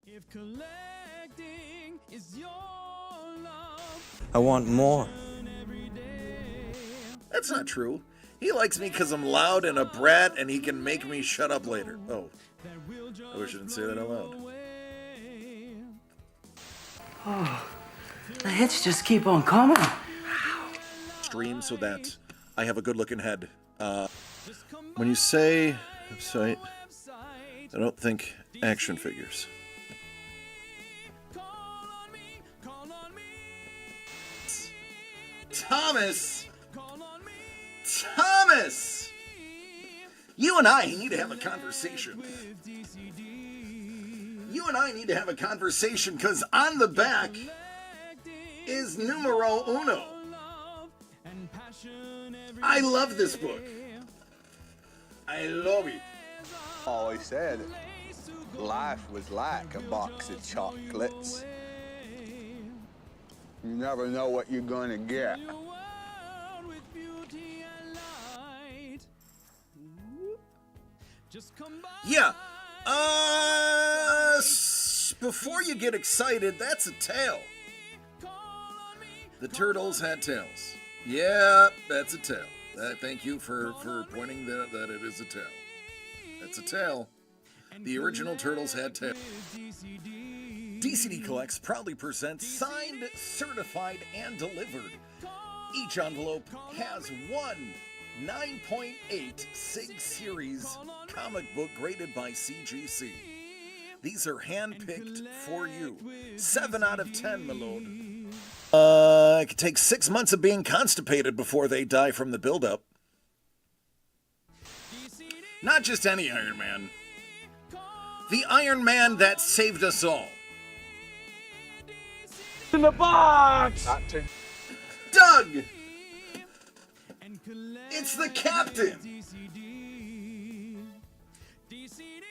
If collecting is your love, I want more. That's not true. He likes me because I'm loud and a brat and he can make me shut up later. Oh, I wish I didn't say that out loud. Oh, the hits just keep on coming. Stream so that I have a good looking head. When you say website, I don't think action figures. Thomas! Thomas! You and I need to have a conversation. You and I need to have a conversation because on the back is numero uno. I love this book. I love it. Always said life was like a box of chocolates. You never know what you're gonna get. Yeah. Before you get excited, that's a tail. The turtles had tails. Yeah, that's a tail. Thank you for pointing that it is a tail. That's a tail. The original turtles had tails. DCD Collects proudly presents signed, certified, and delivered. Each envelope has one 9.8 Sig Series comic book graded by CGC. These are hand-picked for you. 7 out of 10, my lord. It could take 6 months of being constipated before they die from the buildup. Not just any Iron Man. The Iron Man that saved us all. In the box! Doug! It's the captain!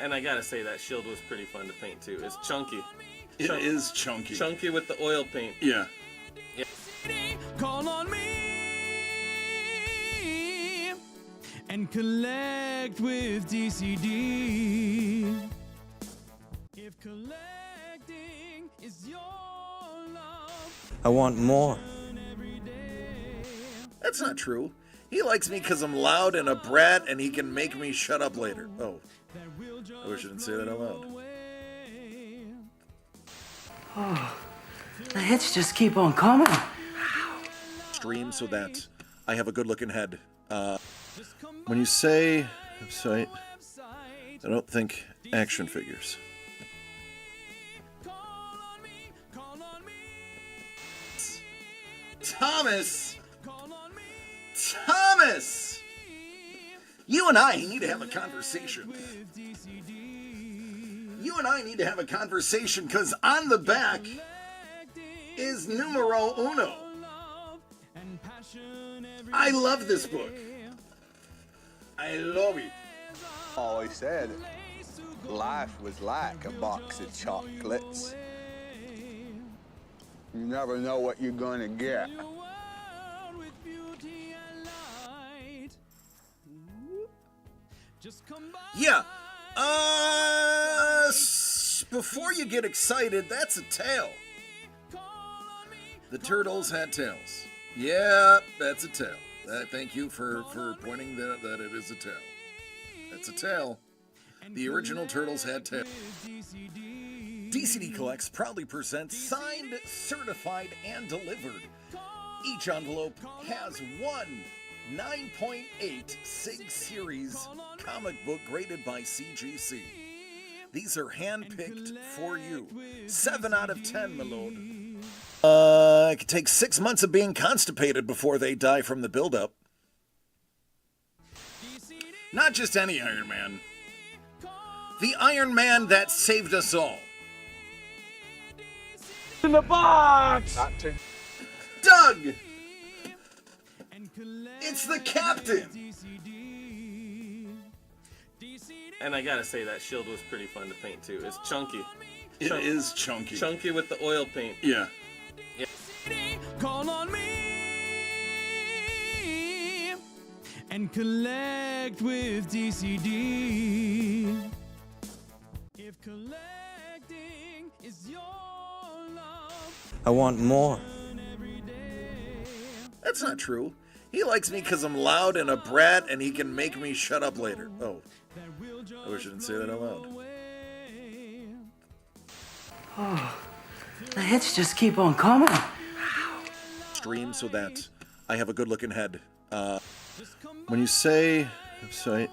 And I gotta say, that shield was pretty fun to paint too. It's chunky. It is chunky. Chunky with the oil paint. Yeah. call on me and collect with DCD. If collecting is your love, I want more. That's not true. He likes me because I'm loud and a brat and he can make me shut up later. Oh, I wish I didn't say that out loud. Oh, the hits just keep on coming. Stream so that I have a good looking head. When you say website, I don't think action figures. Thomas! Thomas! You and I need to have a conversation. You and I need to have a conversation because on the back is numero uno. I love this book. I love it. Always said life was like a box of chocolates. You never know what you're gonna get. Yeah. Before you get excited, that's a tail. The turtles had tails. Yeah, that's a tail. Thank you for pointing that it is a tail. That's a tail. The original turtles had tails. DCD Collects proudly presents signed, certified, and delivered. Each envelope has one 9.8 Sig Series comic book graded by CGC. These are hand-picked for you. 7 out of 10, my lord. It could take 6 months of being constipated before they die from the buildup. Not just any Iron Man. The Iron Man that saved us all. In the box! Doug! It's the captain! And I gotta say, that shield was pretty fun to paint too. It's chunky. It is chunky. Chunky with the oil paint. Yeah. call on me and collect with DCD. If collecting is your love I want more. every day. That's not true. He likes me because I'm loud and a brat and he can make me shut up later. Oh, I wish I didn't say that out loud. The hits just keep on coming. Stream so that I have a good looking head. When you say website,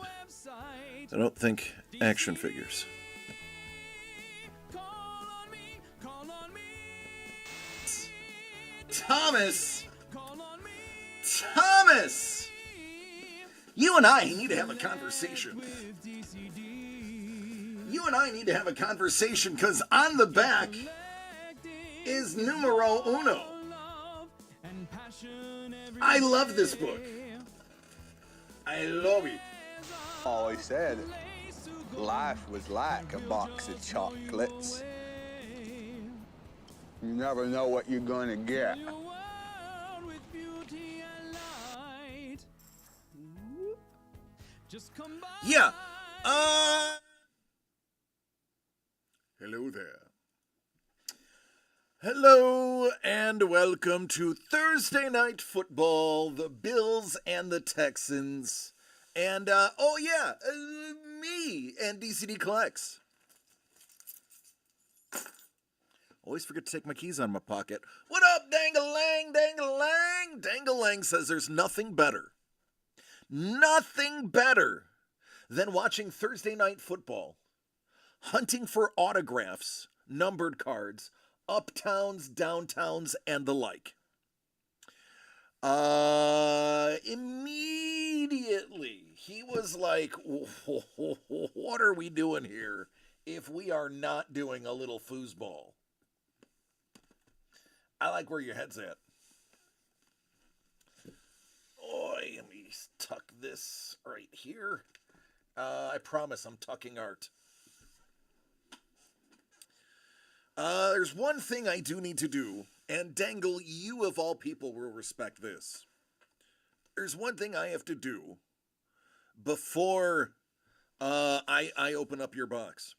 I don't think action figures. Thomas! Thomas! You and I need to have a conversation. You and I need to have a conversation because on the back is numero uno. I love this book. I love it. Always said life was like a box of chocolates. You never know what you're gonna get. Yeah. Hello there. Hello and welcome to Thursday Night Football, the Bills and the Texans. And, me and DCD Collects. Always forget to take my keys out of my pocket. What up, Dangle-Lang, Dangle-Lang? Dangle-Lang says there's nothing better than watching Thursday Night Football, hunting for autographs, numbered cards, uptowns, downtowns, and the like. Immediately, he was like, what are we doing here if we are not doing a little foosball? I like where your head's at. Oy, let me tuck this right here. I promise I'm tucking art. There's one thing I do need to do, and Dangle, you of all people will respect this. There's one thing I have to do before I open up your box.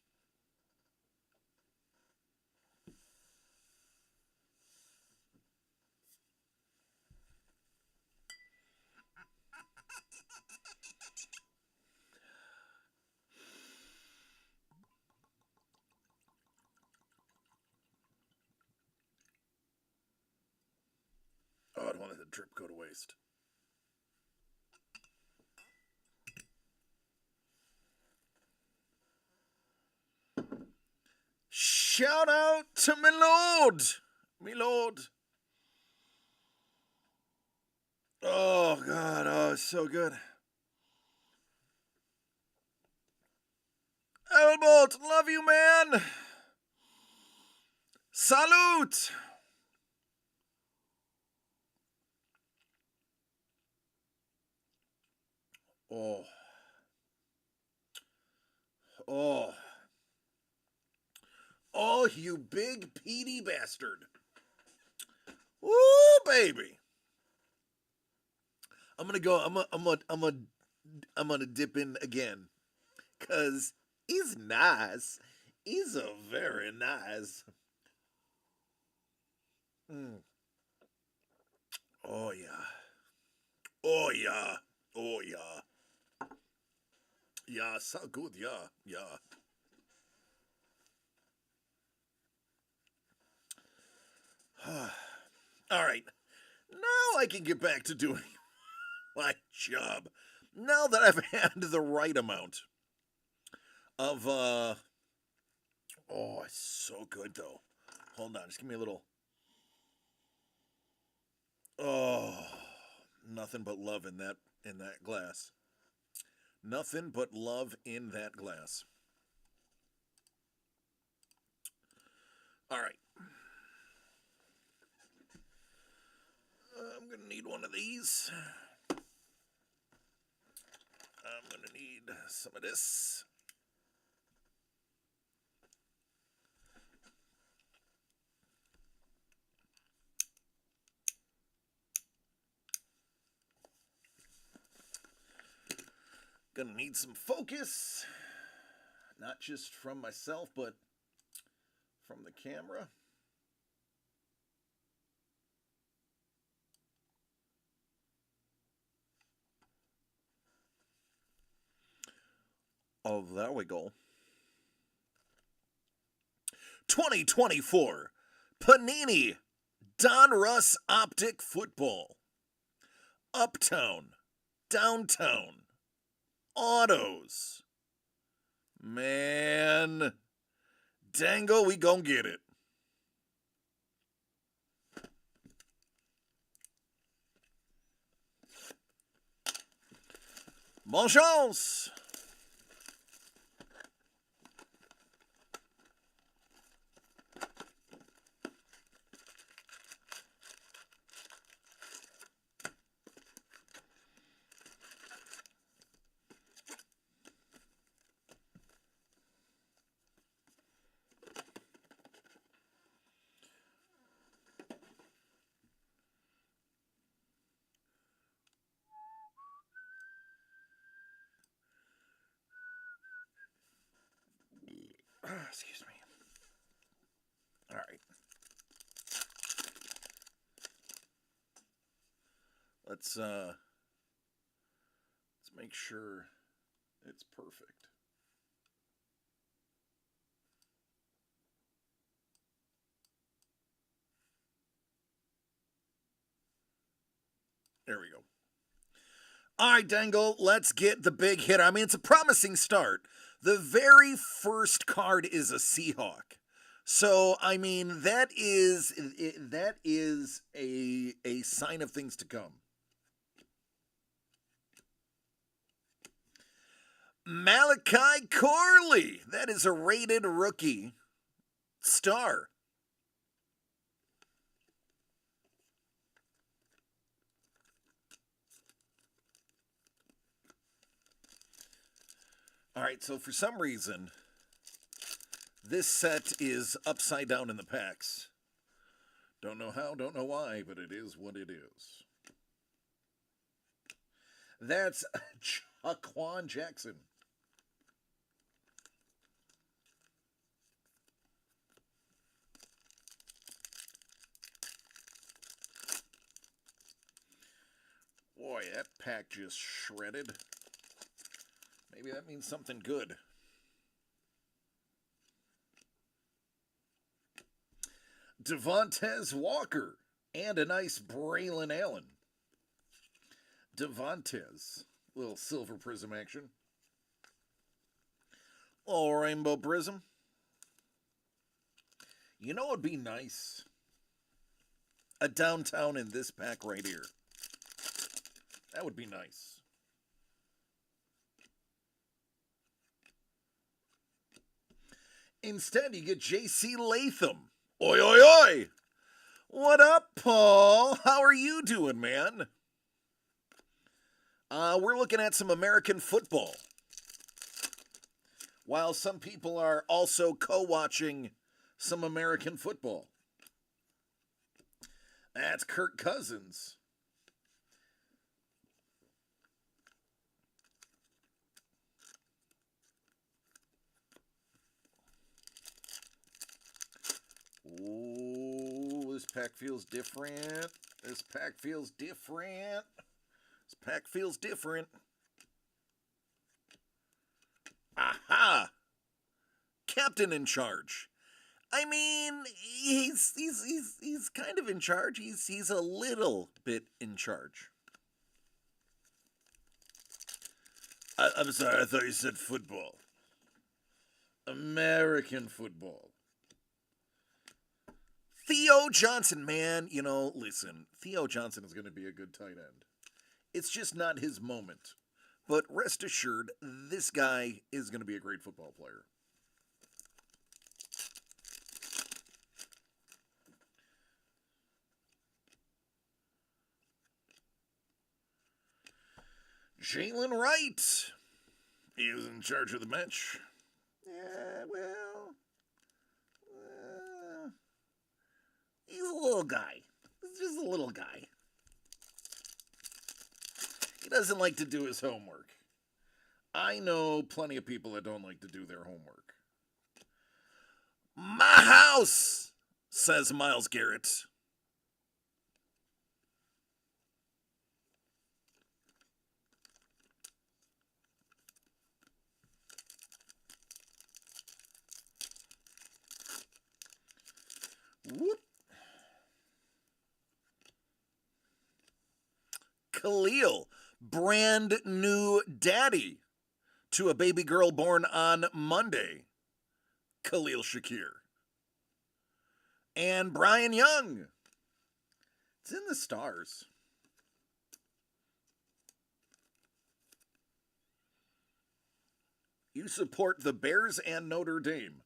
Oh, I don't want the drip go to waste. Shout out to my lord. Me lord. Oh, God. Oh, it's so good. Albert, love you, man. Salute. Oh. Oh. Oh, you big peaty bastard. Woo, baby. I'm gonna dip in again. 'Cause he's nice. He's a very nice. Oh yeah. Oh yeah. Oh yeah. Yeah, so good, yeah, yeah. All right. Now I can get back to doing my job. Now that I've had the right amount of oh, it's so good though. Hold on, just give me a little. Oh, nothing but love in that glass. Nothing but love in that glass. All right. I'm going to need one of these. I'm going to need some of this. Gonna need some focus, not just from myself, but from the camera. Oh, there we go. 2024 Panini Donruss Optic Football. Uptown, Downtown, Autos. Man, dango, we gon' get it. Bonne chance! Excuse me. All right. Let's make sure it's perfect. There we go. All right, Dangle, let's get the big hit. I mean, it's a promising start. The very first card is a Seahawk. So, I mean, that is a sign of things to come. Malachi Corley. That is a rated rookie star. All right, so for some reason, this set is upside down in the packs. Don't know how, don't know why, but it is what it is. That's Jaquan Jackson. Boy, that pack just shredded. Maybe that means something good. Devontae Walker and a nice Braylon Allen. Devontae, little silver prism action. Oh, rainbow prism. You know what would be nice? A downtown in this pack right here. That would be nice. Instead, you get J.C. Latham. Oi, oi, oi! What up, Paul? How are you doing, man? We're looking at some American football. While some people are also co-watching some American football. That's Kirk Cousins. Ooh, this pack feels different. This pack feels different. This pack feels different. Aha! Captain in charge. I mean, he's kind of in charge. He's a little bit in charge. I'm sorry, I thought you said football. American football. Theo Johnson, man, you know, listen, Theo Johnson is going to be a good tight end. It's just not his moment. But rest assured, this guy is going to be a great football player. Jalen Wright is in charge of the bench. Yeah, well, he's a little guy. He's just a little guy. He doesn't like to do his homework. I know plenty of people that don't like to do their homework. house, says Miles Garrett. Whoop. Khalil, brand new daddy to a baby girl born on Monday. Khalil Shakir. And Brian Young. It's in the stars. You support the Bears and Notre Dame.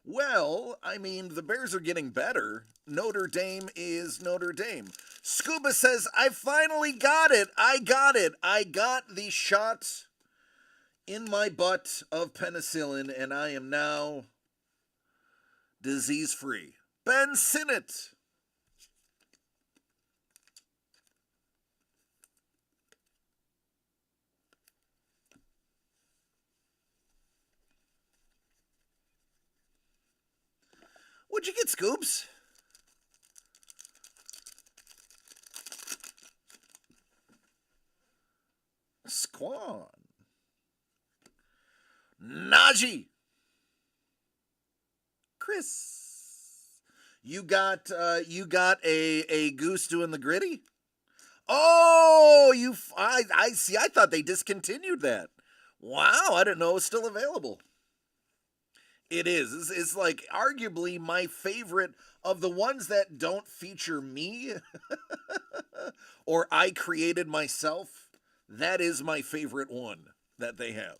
Well, I mean, the Bears are getting better. Notre Dame is Notre Dame. Scuba says, I finally got it. I got it. I got the shot in my butt of penicillin, and I am now disease-free. Ben Sinnott. What'd you get, Scoops? Squan. Najee. Chris. You got a goose doing the gritty? Oh, I see. I thought they discontinued that. Wow, I didn't know it was still available. It is. It's like arguably my favorite of the ones that don't feature me or I created myself. That is my favorite one that they have.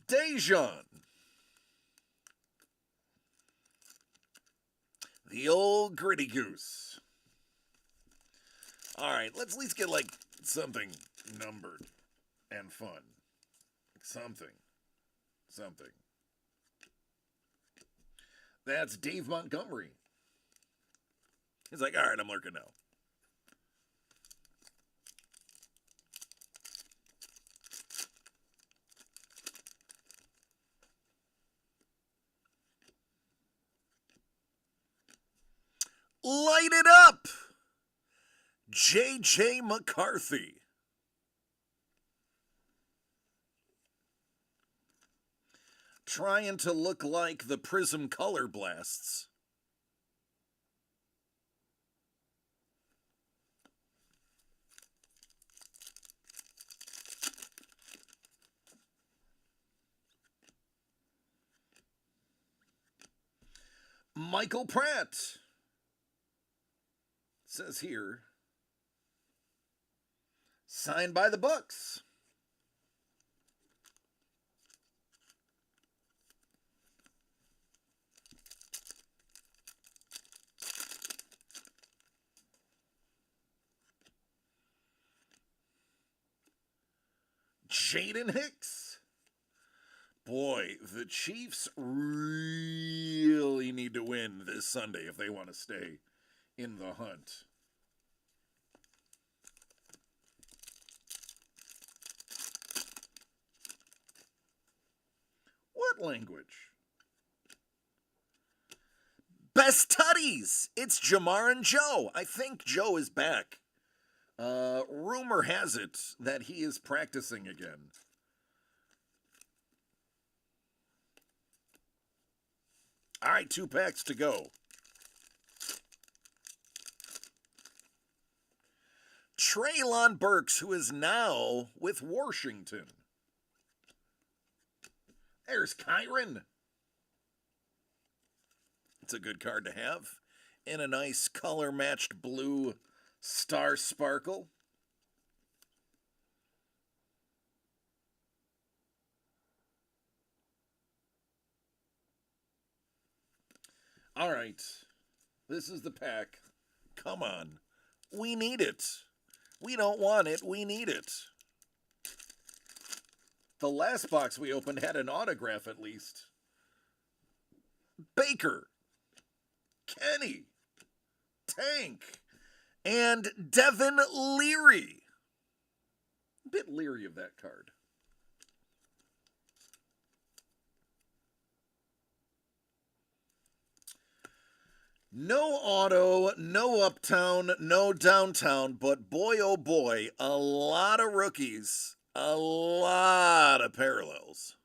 Dejan. The old gritty goose. All right, let's at least get like something numbered and fun. Something. That's Dave Montgomery. He's like, all right, I'm lurking now. Light it up! J.J. McCarthy. Trying to look like the Prism Color Blasts. Michael Pratt. Says here, signed by the Bucks. Jaden Hicks. Boy, the Chiefs really need to win this Sunday if they want to stay in the hunt. What language? Best Tutties! It's Jamar and Joe. I think Joe is back. Rumor has it that he is practicing again. All right, 2 packs to go. Treylon Burks, who is now with Washington. There's Kyron. It's a good card to have. In a nice color-matched blue star sparkle. All right. This is the pack. Come on. We need it. We don't want it. We need it. The last box we opened had an autograph at least. Baker. Kenny. Tank. And Devin Leary. A bit leery of that card. No auto, no uptown, no downtown, but boy oh boy, a lot of rookies, a lot of parallels.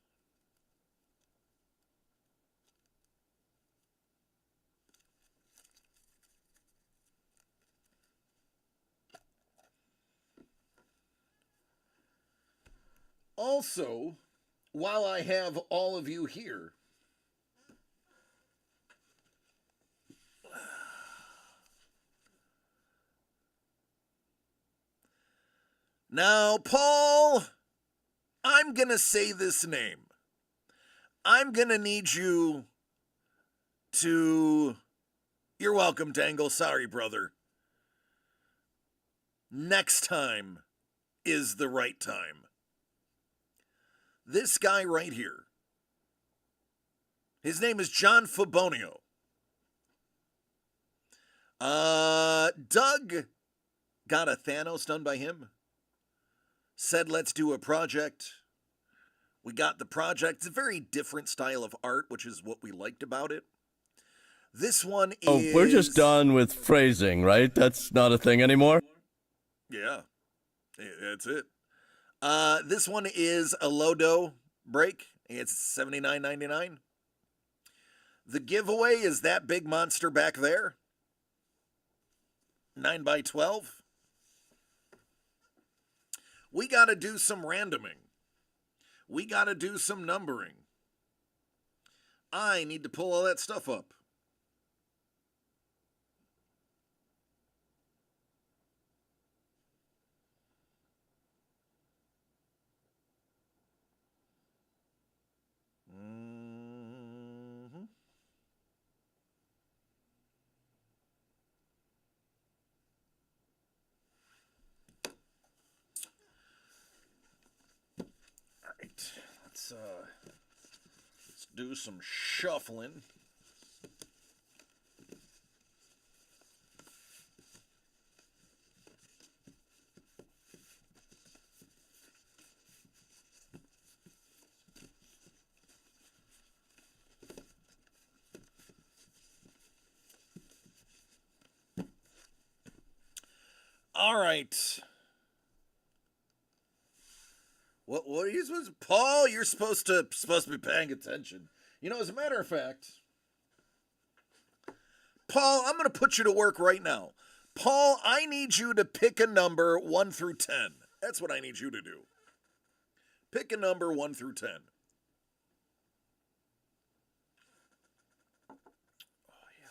Also, while I have all of you here, now, Paul, I'm going to say this name. I'm going to need you to... You're welcome, Dangle. Sorry, brother. Next time is the right time. This guy right here, his name is John Fabonio. Doug got a Thanos done by him. Said, let's do a project. We got the project. It's a very different style of art, which is what we liked about it. This one is... Oh, we're just done with phrasing, right? That's not a thing anymore? Yeah, that's it. This one is a Lodo break. It's $79.99. The giveaway is that big monster back there. 9x12. We got to do some randoming. We got to do some numbering. I need to pull all that stuff up. Let's do some shuffling. All right. What are you supposed to... Paul, you're supposed to be paying attention. You know, as a matter of fact, Paul, I'm going to put you to work right now. Paul, I need you to pick a number 1 through 10. That's what I need you to do. Pick a number 1 through 10. Oh, yeah.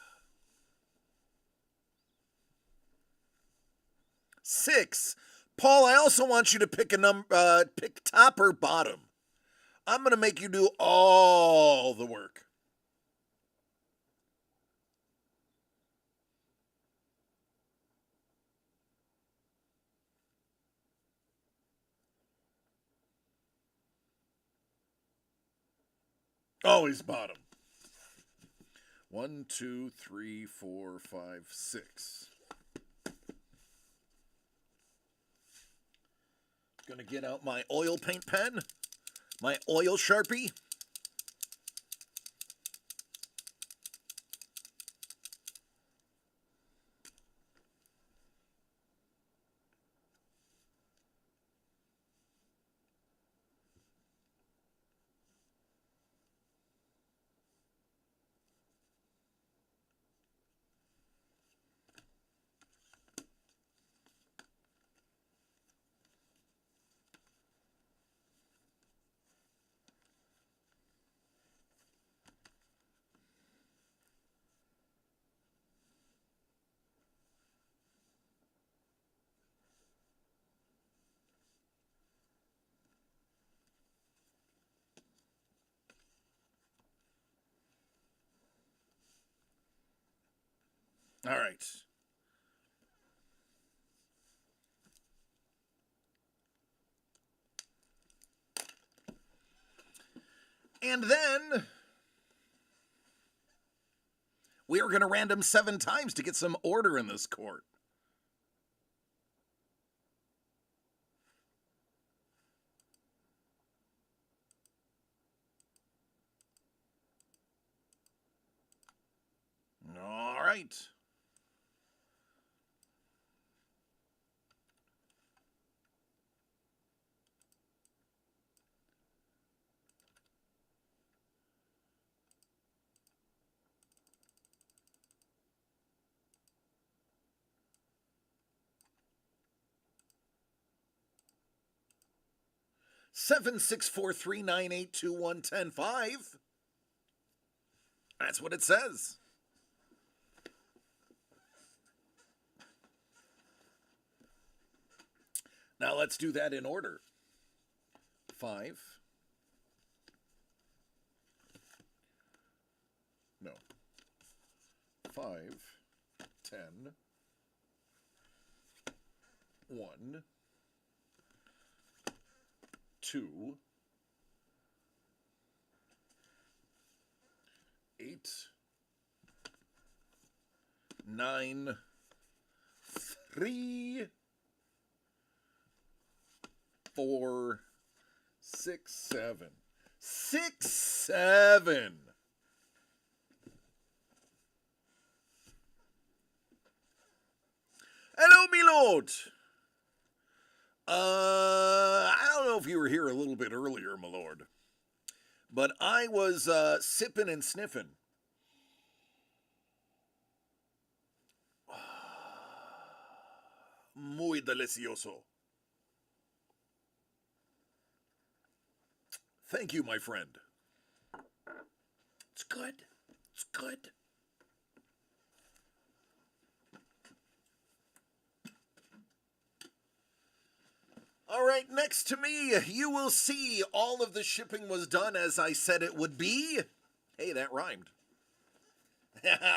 6. Paul, I also want you to pick a number, pick top or bottom. I'm going to make you do all the work. Always bottom. 1, 2, 3, 4, 5, 6. Gonna get out my oil paint pen, my oil Sharpie. All right. And then we are going to random 7 times to get some order in this court. right. Seven 643982110 That's what it says. Now let's do that in order. 5. No. 5, 10, 1, 2, 8, 9, 3, 4, 6, 7. 6, 7. Hello, me lord. I don't know if you were here a little bit earlier, my lord, but I was sipping and sniffing. Muy delicioso. Thank you, my friend. It's good. It's good. All right, next to me, you will see all of the shipping was done as I said it would be. Hey, that rhymed.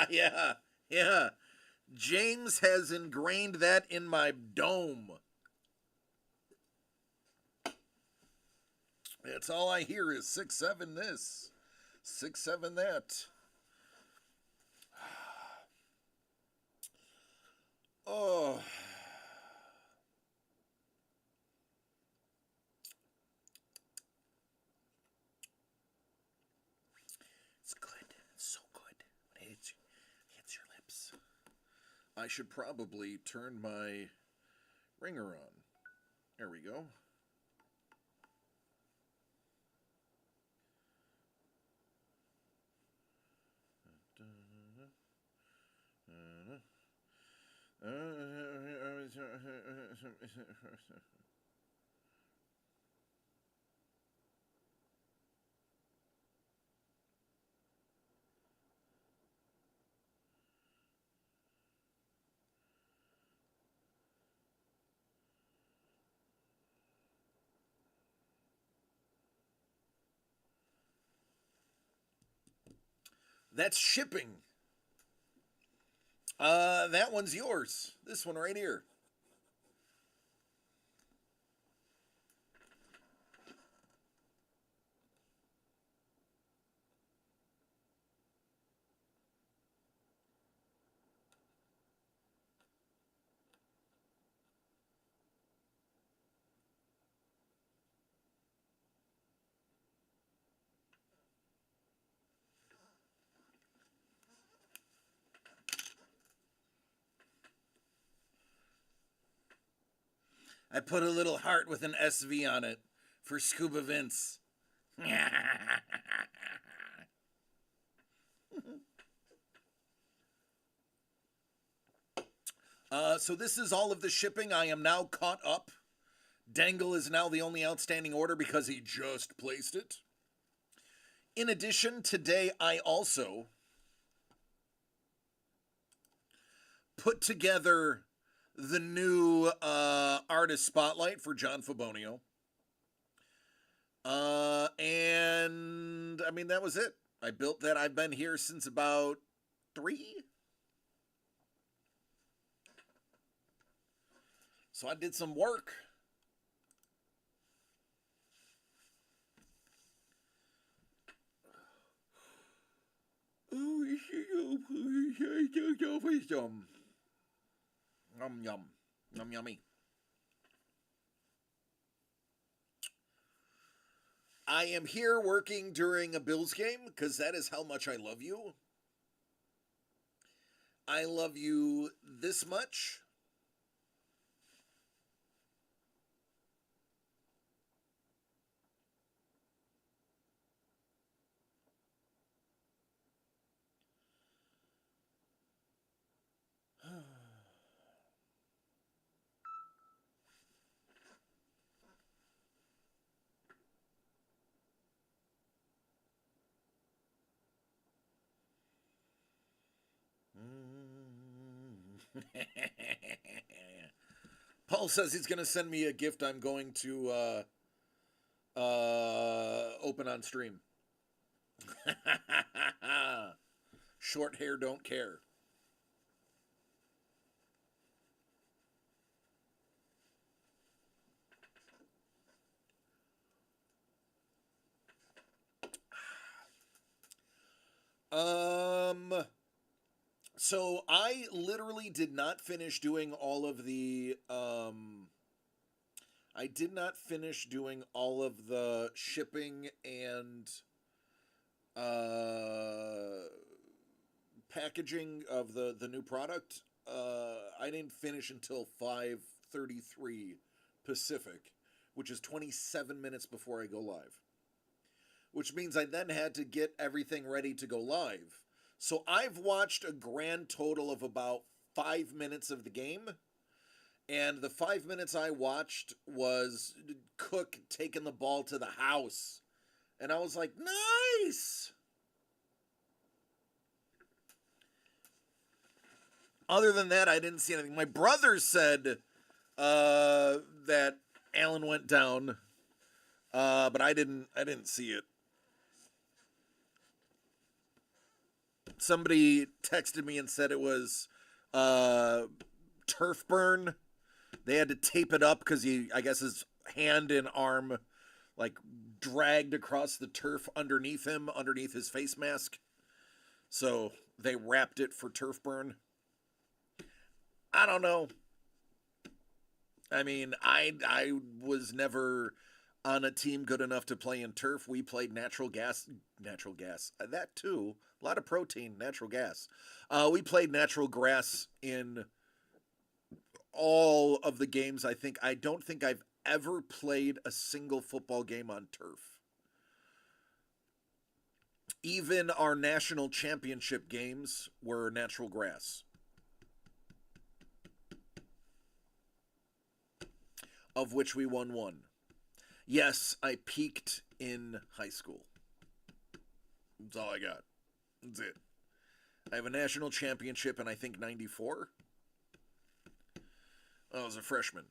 Yeah. James has ingrained that in my dome. That's all I hear is 6, 7 this, 6, 7 that. Oh. It's good. It's so good. It hits your lips. I should probably turn my ringer on. There we go. That's shipping. That one's yours. This one right here. I put a little heart with an SV on it for Scuba Vince. So this is all of the shipping. I am now caught up. Dangle is now the only outstanding order because he just placed it. In addition, today I also put together the new artist spotlight for John Fabonio. And I mean, that was it. I built that. I've been here since about 3. So I did some work. Yum, yum. Yum, yummy. I am here working during a Bills game because that is how much I love you. I love you this much. Paul says he's going to send me a gift I'm going to open on stream. Short hair don't care. So I literally did not finish doing all of the I did not finish doing all of the shipping and packaging of the new product. I didn't finish until 5:33 Pacific, which is 27 minutes before I go live. Which means I then had to get everything ready to go live. So I've watched a grand total of about 5 minutes of the game. And the 5 minutes I watched was Cook taking the ball to the house. And I was like, nice! Other than that, I didn't see anything. My brother said that Allen went down, but I didn't see it. Somebody texted me and said it was turf burn. They had to tape it up because I guess his hand and arm like dragged across the turf underneath him, underneath his face mask. So they wrapped it for turf burn. I don't know. I mean, I was never on a team good enough to play in turf. We played natural gas, that too. A lot of protein, natural gas. We played natural grass in all of the games. I don't think I've ever played a single football game on turf. Even our national championship games were natural grass, of which we won one. Yes, I peaked in high school. That's all I got. That's it. I have a national championship in, I think, 94. I was a freshman.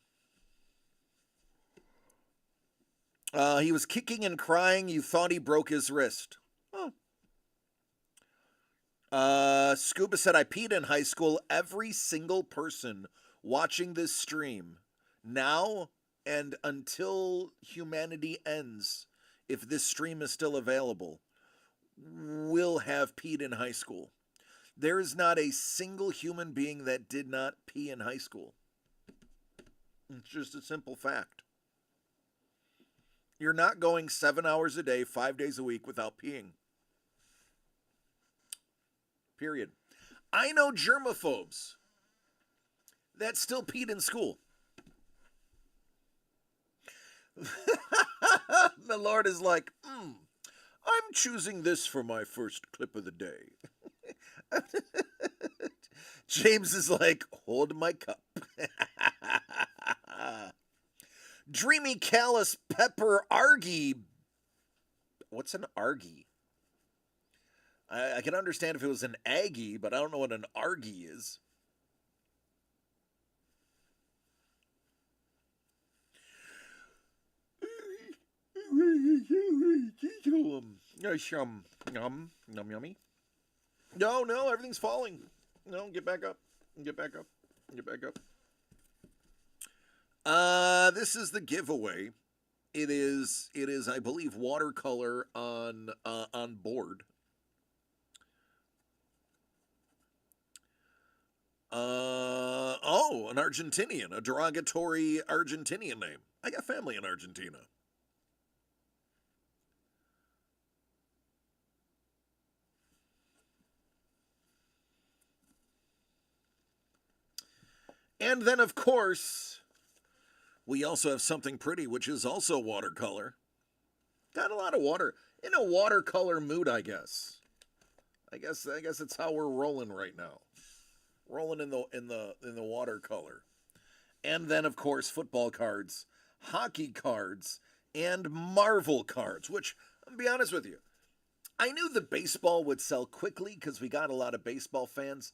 He was kicking and crying. You thought he broke his wrist. Oh. Scuba said, I peed in high school. Every single person watching this stream now and until humanity ends, if this stream is still available, will have peed in high school. There is not a single human being that did not pee in high school. It's just a simple fact. You're not going 7 hours a day, 5 days a week without peeing. Period. I know germaphobes that still peed in school. The Lord is like, I'm choosing this for my first clip of the day. James is like, hold my cup. Dreamy Callous Pepper Argy. What's an Argy? I can understand if it was an Aggie, but I don't know what an Argy is. Yummy. No, everything's falling. No, get back up. Get back up. This is the giveaway. It is, I believe, watercolor on board. An Argentinian, a derogatory Argentinian name. I got family in Argentina. And then, of course, we also have something pretty, which is also watercolor. Got a lot of water. In a watercolor mood, I guess. I guess it's how we're rolling right now. Rolling in the watercolor. And then, of course, football cards, hockey cards, and Marvel cards, which, I'll be honest with you, I knew the baseball would sell quickly because we got a lot of baseball fans.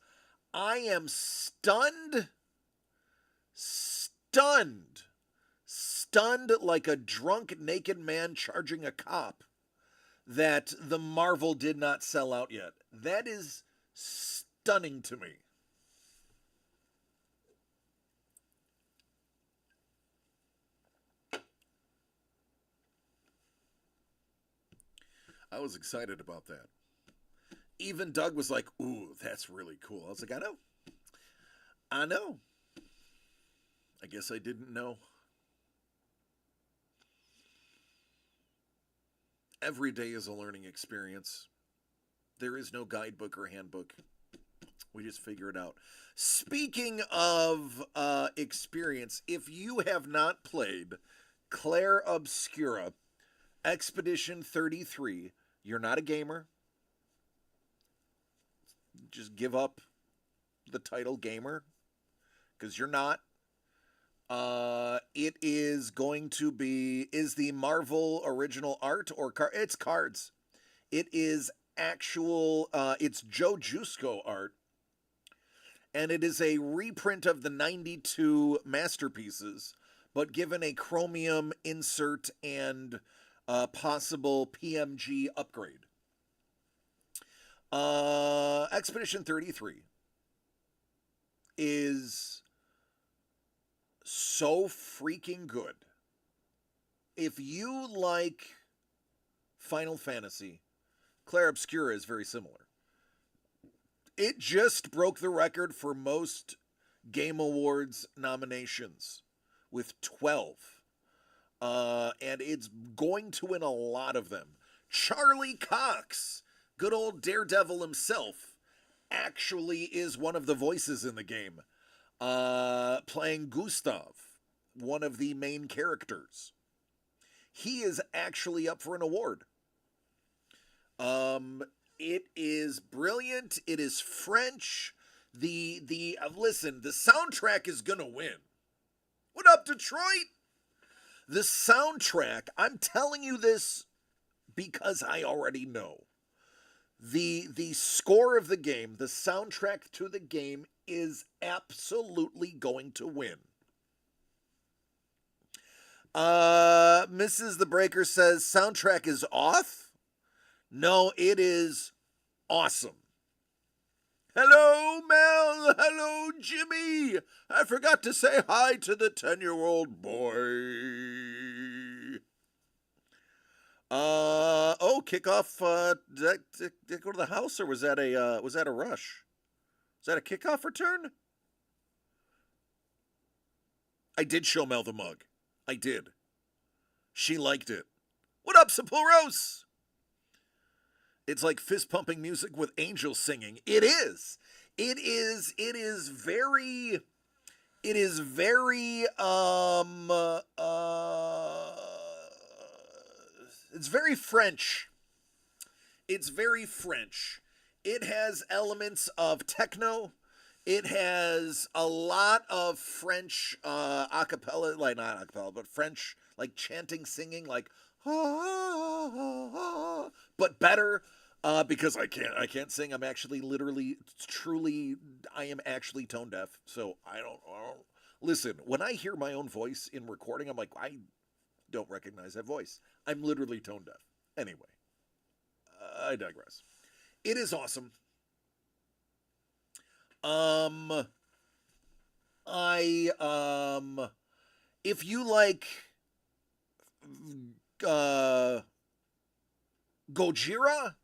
I am stunned like a drunk naked man charging a cop that the Marvel did not sell out yet. That is stunning to me. I was excited about that. Even Doug was like, ooh, that's really cool. I was like, I know. I guess I didn't know. Every day is a learning experience. There is no guidebook or handbook. We just figure it out. Speaking of experience, if you have not played Claire Obscura Expedition 33, you're not a gamer. Just give up the title gamer, because you're not. It is going to be, is the Marvel original art or it's cards. It is actual, it's Joe Jusko art. And it is a reprint of the 92 masterpieces, but given a chromium insert and possible PMG upgrade. Expedition 33 is so freaking good. If you like Final Fantasy, Claire Obscura is very similar. It just broke the record for most Game Awards nominations with 12. And it's going to win a lot of them. Charlie Cox, good old Daredevil himself, actually is one of the voices in the game. Playing Gustav, one of the main characters. He is actually up for an award. It is brilliant. It is French. Listen, the soundtrack is gonna win. What up, Detroit? The soundtrack, I'm telling you this because I already know. The score of the game, the soundtrack to the game is absolutely going to win. Mrs. The Breaker says soundtrack is off. No, it is awesome. Hello, Mel. Hello, Jimmy. I forgot to say hi to the 10-year-old boy. Kickoff. Did that go to the house, or was that a rush? Was that a kickoff return? I did show Mel the mug. I did. She liked it. What up, Sapuros? It's like fist pumping music with angels singing. It is. It is very it's very French. It's very French. It has elements of techno. It has a lot of French a cappella, like not a cappella, but French like chanting, singing, like but better. Because I can't sing. I'm actually I am actually tone deaf. So I don't listen. When I hear my own voice in recording, I'm like, I don't recognize that voice. I'm literally tone deaf. Anyway, I digress. It is awesome. If you like, Gojira,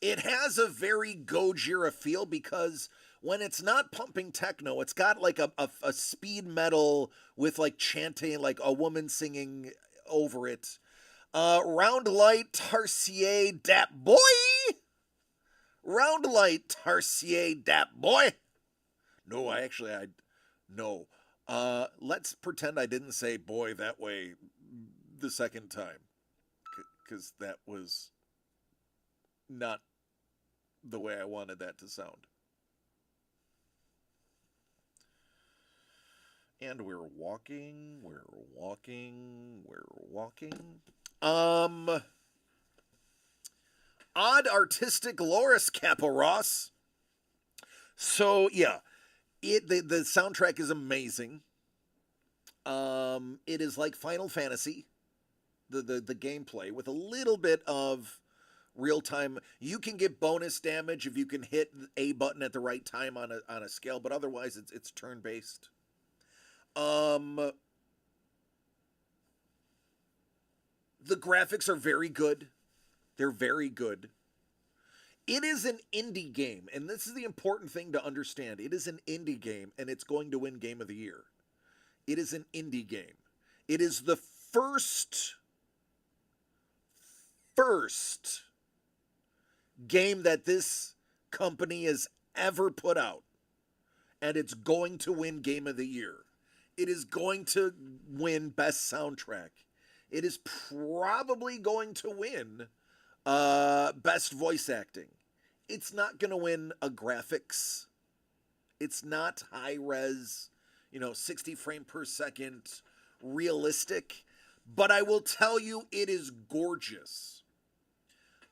it has a very Gojira feel because when it's not pumping techno, it's got like a speed metal with like chanting, like a woman singing over it. Round Light Tarsier Dat Boy. Round Light Tarsier Dat Boy. No, I No. Let's pretend I didn't say boy that way the second time. Because that was not the way I wanted that to sound. And we're walking. Odd artistic Loris Caparos. So yeah, the soundtrack is amazing. It is like Final Fantasy, the gameplay with a little bit of real time. You can get bonus damage if you can hit A button at the right time on a scale, but otherwise it's turn based. The graphics are very good. They're very good. It is an indie game, and this is the important thing to understand. It is an indie game, and it's going to win Game of the Year. It is an indie game. It is the first game that this company has ever put out, and it's going to win Game of the Year. It is going to win Best Soundtrack. It is probably going to win Best Voice Acting. It's not going to win a graphics. It's not high res, 60 frame per second realistic. But I will tell you, it is gorgeous.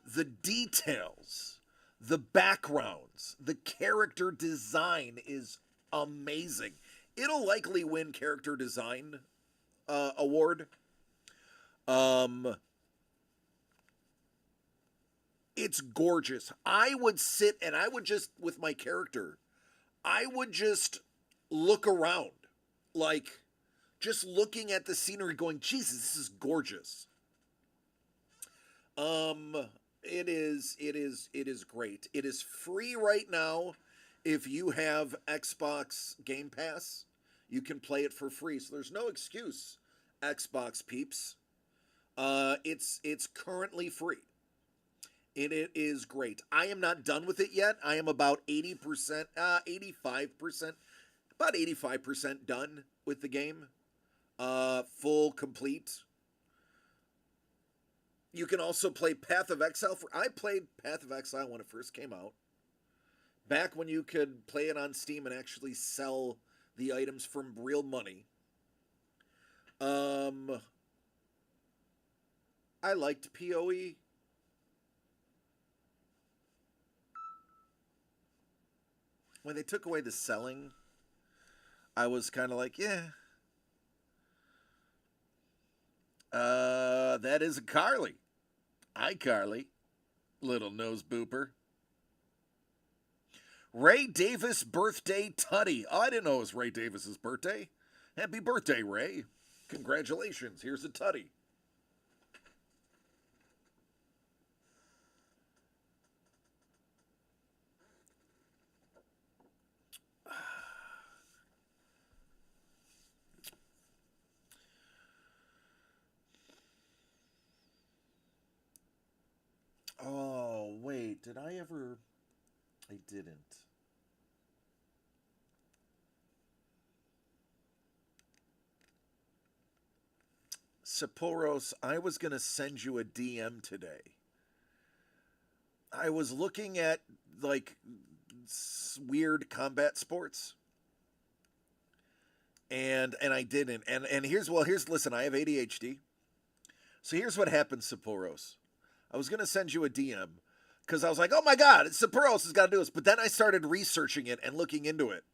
The details, the backgrounds, the character design is amazing. It'll likely win character design award. It's gorgeous. I would sit and I would just, with my character, I would just look around, like just looking at the scenery going, Jesus, this is gorgeous. It is great. It is free right now. If you have Xbox Game Pass, you can play it for free. So there's no excuse, Xbox peeps. It's currently free. It is great. I am not done with it yet. I am about 80%, 85%, about 85% done with the game. Full complete. You can also play Path of Exile. I played Path of Exile when it first came out. Back when you could play it on Steam and actually sell the items for real money. I liked PoE. When they took away the selling, I was kind of like, yeah. That is a Carly. Hi, Carly. Little nose booper. Ray Davis birthday tutty. Oh, I didn't know it was Ray Davis's birthday. Happy birthday, Ray. Congratulations. Here's a tutty. Oh, wait. Did I ever... I didn't. Sapphoros, I was going to send you a DM today. I was looking at, like, weird combat sports. And I didn't. And here's, listen, I have ADHD. So here's what happened, Sapphoros. I was going to send you a DM because I was like, oh my God, Sapphoros has got to do this. But then I started researching it and looking into it.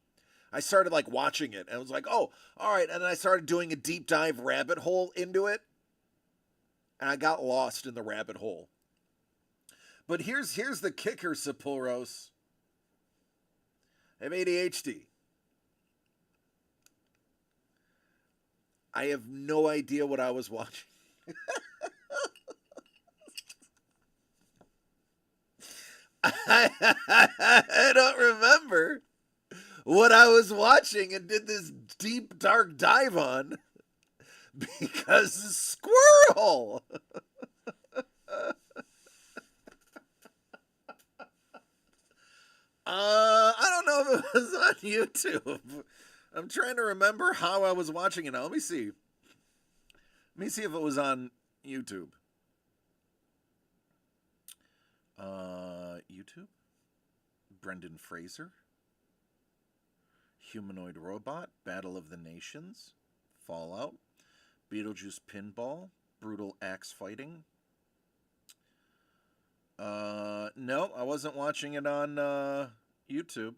I started like watching it and I was like, oh, all right. And then I started doing a deep dive rabbit hole into it. And I got lost in the rabbit hole. But here's the kicker, Sapphoros. I have ADHD. I have no idea what I was watching. I don't remember what I was watching and did this deep, dark dive on because squirrel. I don't know if it was on YouTube. I'm trying to remember how I was watching it now. Let me see. Let me see if it was on YouTube. YouTube? Brendan Fraser? Humanoid Robot? Battle of the Nations? Fallout? Beetlejuice Pinball? Brutal Axe Fighting? No, I wasn't watching it on YouTube.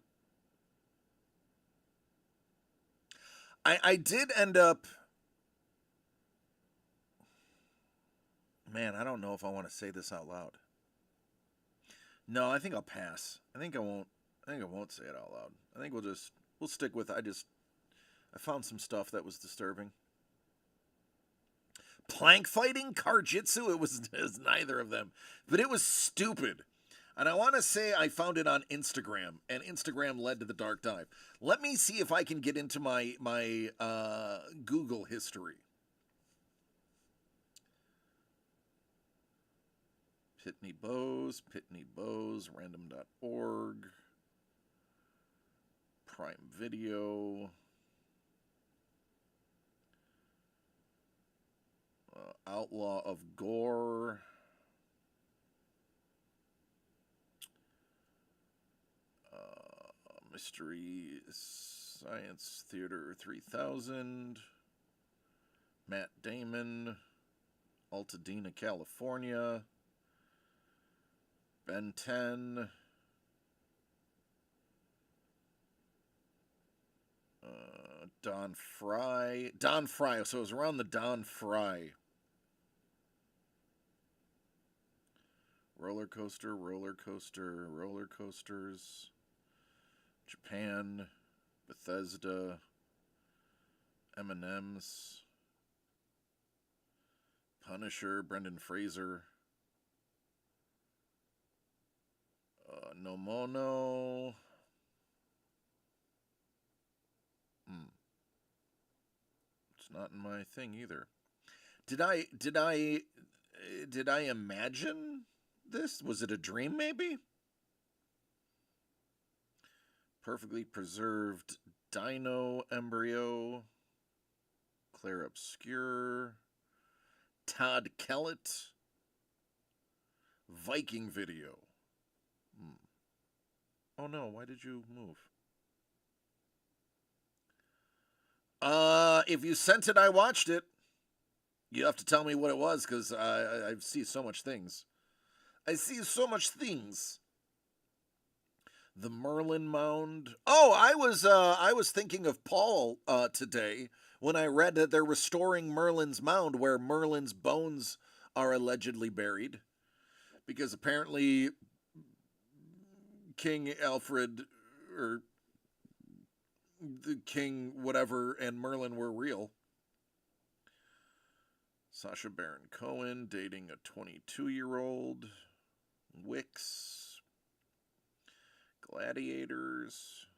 I did end up... Man, I don't know if I want to say this out loud. No, I think I'll pass. I think I won't say it out loud. I think we'll stick with I found some stuff that was disturbing. Plank fighting, Karjitsu, it was neither of them, but it was stupid. And I want to say I found it on Instagram, and Instagram led to the dark dive. Let me see if I can get into my Google history. Pitney Bowes, random.org, Prime Video, Outlaw of Gore, Mystery Science Theater 3000, Matt Damon, Altadena, California, Ben 10, Don Fry, so it was around the Don Fry. Roller coasters, Japan, Bethesda, M&M's, Punisher, Brendan Fraser, No Mono. It's not in my thing either. Did I imagine this? Was it a dream maybe? Perfectly preserved dino embryo. Claire Obscure. Todd Kellett. Viking video. Oh no, why did you move? If you sent it, I watched it. You have to tell me what it was, because I see so much things. I see so much things. The Merlin Mound. Oh, I was thinking of Paul today when I read that they're restoring Merlin's Mound, where Merlin's bones are allegedly buried, because apparently King Alfred, or the King whatever, and Merlin were real. Sacha Baron Cohen dating a 22-year-old. Wicks. Gladiators.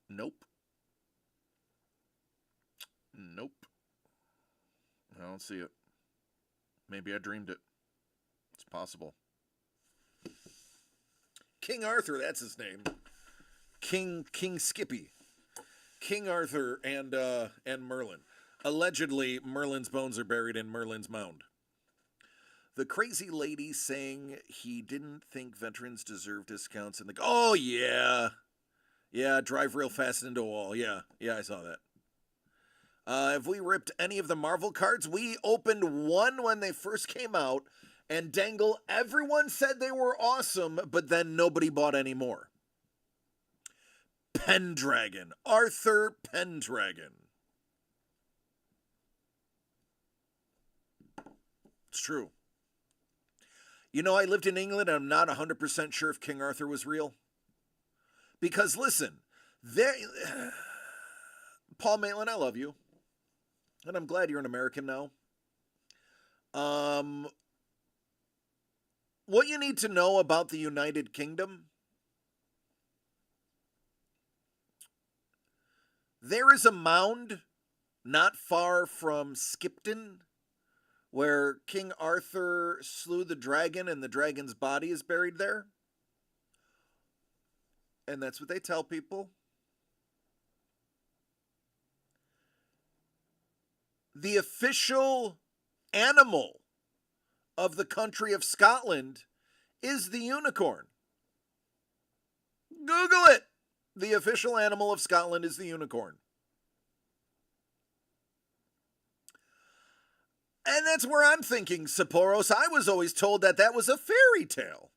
Nope. I don't see it. Maybe I dreamed it. It's possible. King Arthur, that's his name. King Skippy. King Arthur and Merlin. Allegedly, Merlin's bones are buried in Merlin's Mound. The crazy lady saying he didn't think veterans deserve discounts in the... Oh, yeah. Yeah, drive real fast into a wall. Yeah, I saw that. Have we ripped any of the Marvel cards? We opened one when they first came out, and Dangle, everyone said they were awesome, but then nobody bought any more. Pendragon. Arthur Pendragon. It's true. You know, I lived in England, and I'm not 100% sure if King Arthur was real. Because, listen, Paul Maitland, I love you. And I'm glad you're an American now. What you need to know about the United Kingdom: there is a mound not far from Skipton where King Arthur slew the dragon and the dragon's body is buried there. and that's what they tell people. The official animal of the country of Scotland is the unicorn. Google it. The official animal of Scotland is the unicorn. And that's where I'm thinking, Sapphoros. I was always told that that was a fairy tale.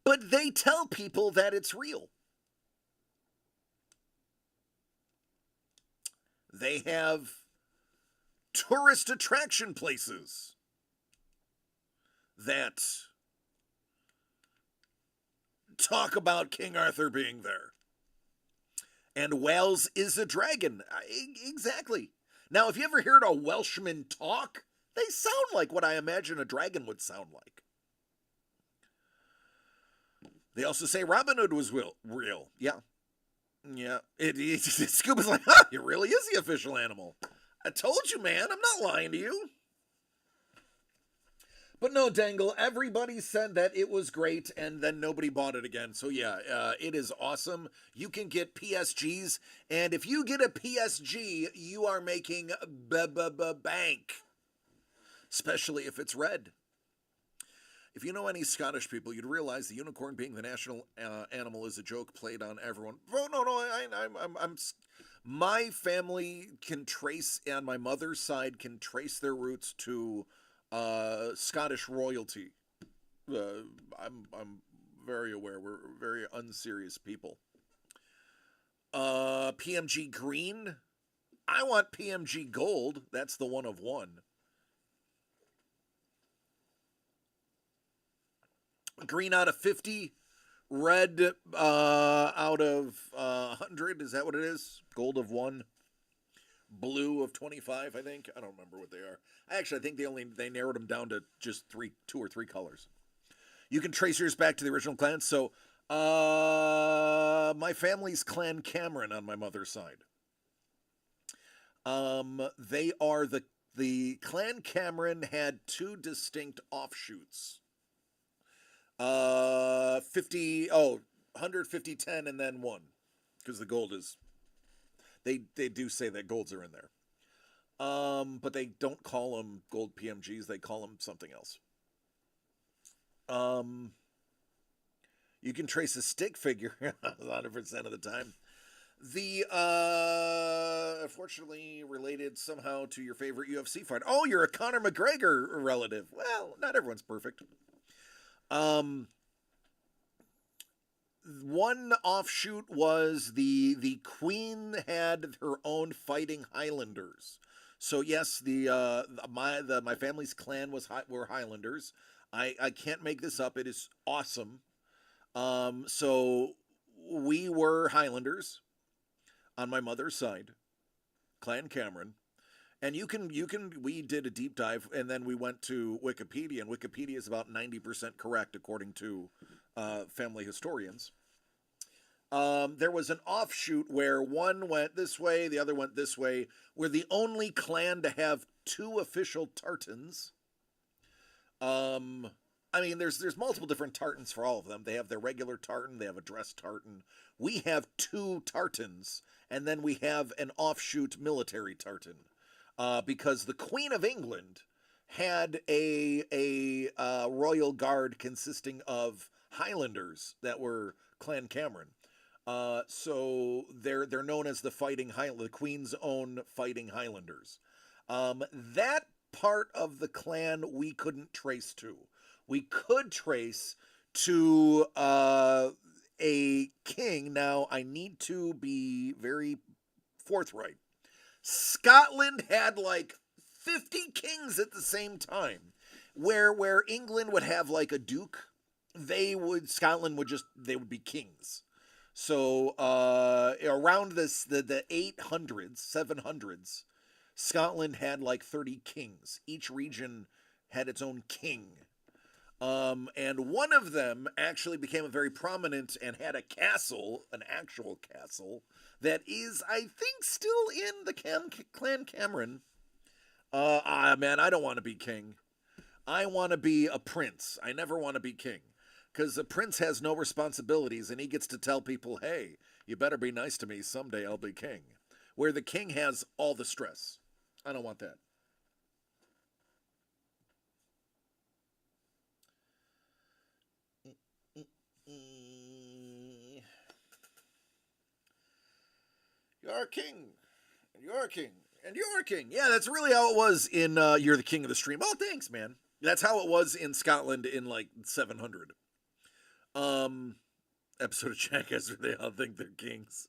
But they tell people that it's real. They have tourist attraction places that talk about King Arthur being there. And Wales is a dragon. Exactly. Now, if you ever heard a Welshman talk, they sound like what I imagine a dragon would sound like. They also say Robin Hood was real. Yeah. Yeah. Scuba's like, huh, it really is the official animal. I told you, man. I'm not lying to you. But no, Dangle, everybody said that it was great, and then nobody bought it again. So yeah, it is awesome. You can get PSGs, and if you get a PSG, you are making bank. Especially if it's red. If you know any Scottish people, you'd realize the unicorn being the national animal is a joke played on everyone. Oh, no, I'm my family can trace, on my mother's side, can trace their roots to Scottish royalty. I'm very aware. We're very unserious people. PMG green. I want PMG gold. That's the one of one. Green out of 50. Red out of 100. Is that what it is? Gold of 1. Blue of 25, I think. I don't remember what they are. Actually, I think they narrowed them down to just 2 or 3 colors. You can trace yours back to the original clan. So, my family's Clan Cameron on my mother's side. They are the Clan Cameron had 2 distinct offshoots. 150, 10, and then 1. Because the gold is... They do say that golds are in there. But they don't call them gold PMGs. They call them something else. You can trace a stick figure 100% of the time. The, unfortunately related somehow to your favorite UFC fighter. Oh, you're a Conor McGregor relative. Well, not everyone's perfect. One offshoot was the Queen had her own fighting Highlanders. So yes, my family's clan were Highlanders. I can't make this up. It is awesome. So we were Highlanders on my mother's side, Clan Cameron. And we did a deep dive, and then we went to Wikipedia, and Wikipedia is about 90% correct according to family historians. There was an offshoot where one went this way, the other went this way. We're the only clan to have 2 official tartans. I mean, there's multiple different tartans for all of them. They have their regular tartan, they have a dress tartan. We have 2 tartans, and then we have an offshoot military tartan. Because the Queen of England had a royal guard consisting of Highlanders that were Clan Cameron. So they're known as the Queen's own fighting Highlanders. That part of the clan we couldn't trace to. We could trace to a king. Now, I need to be very forthright. Scotland had like 50 kings at the same time. Where England would have like a duke, Scotland would be kings. So around the 800s, 700s, Scotland had like 30 kings. Each region had its own king. And one of them actually became a very prominent and had a castle, an actual castle, that is, I think, still in the Clan Cameron. Man, I don't want to be king. I want to be a prince. I never want to be king. Because the prince has no responsibilities, and he gets to tell people, hey, you better be nice to me. Someday I'll be king. Where the king has all the stress. I don't want that. You're a king, and you're a king, and you're a king. Yeah, that's really how it was in You're the King of the Stream. Oh, thanks, man. That's how it was in Scotland in like 700. Episode of Jackass where they all think they're kings.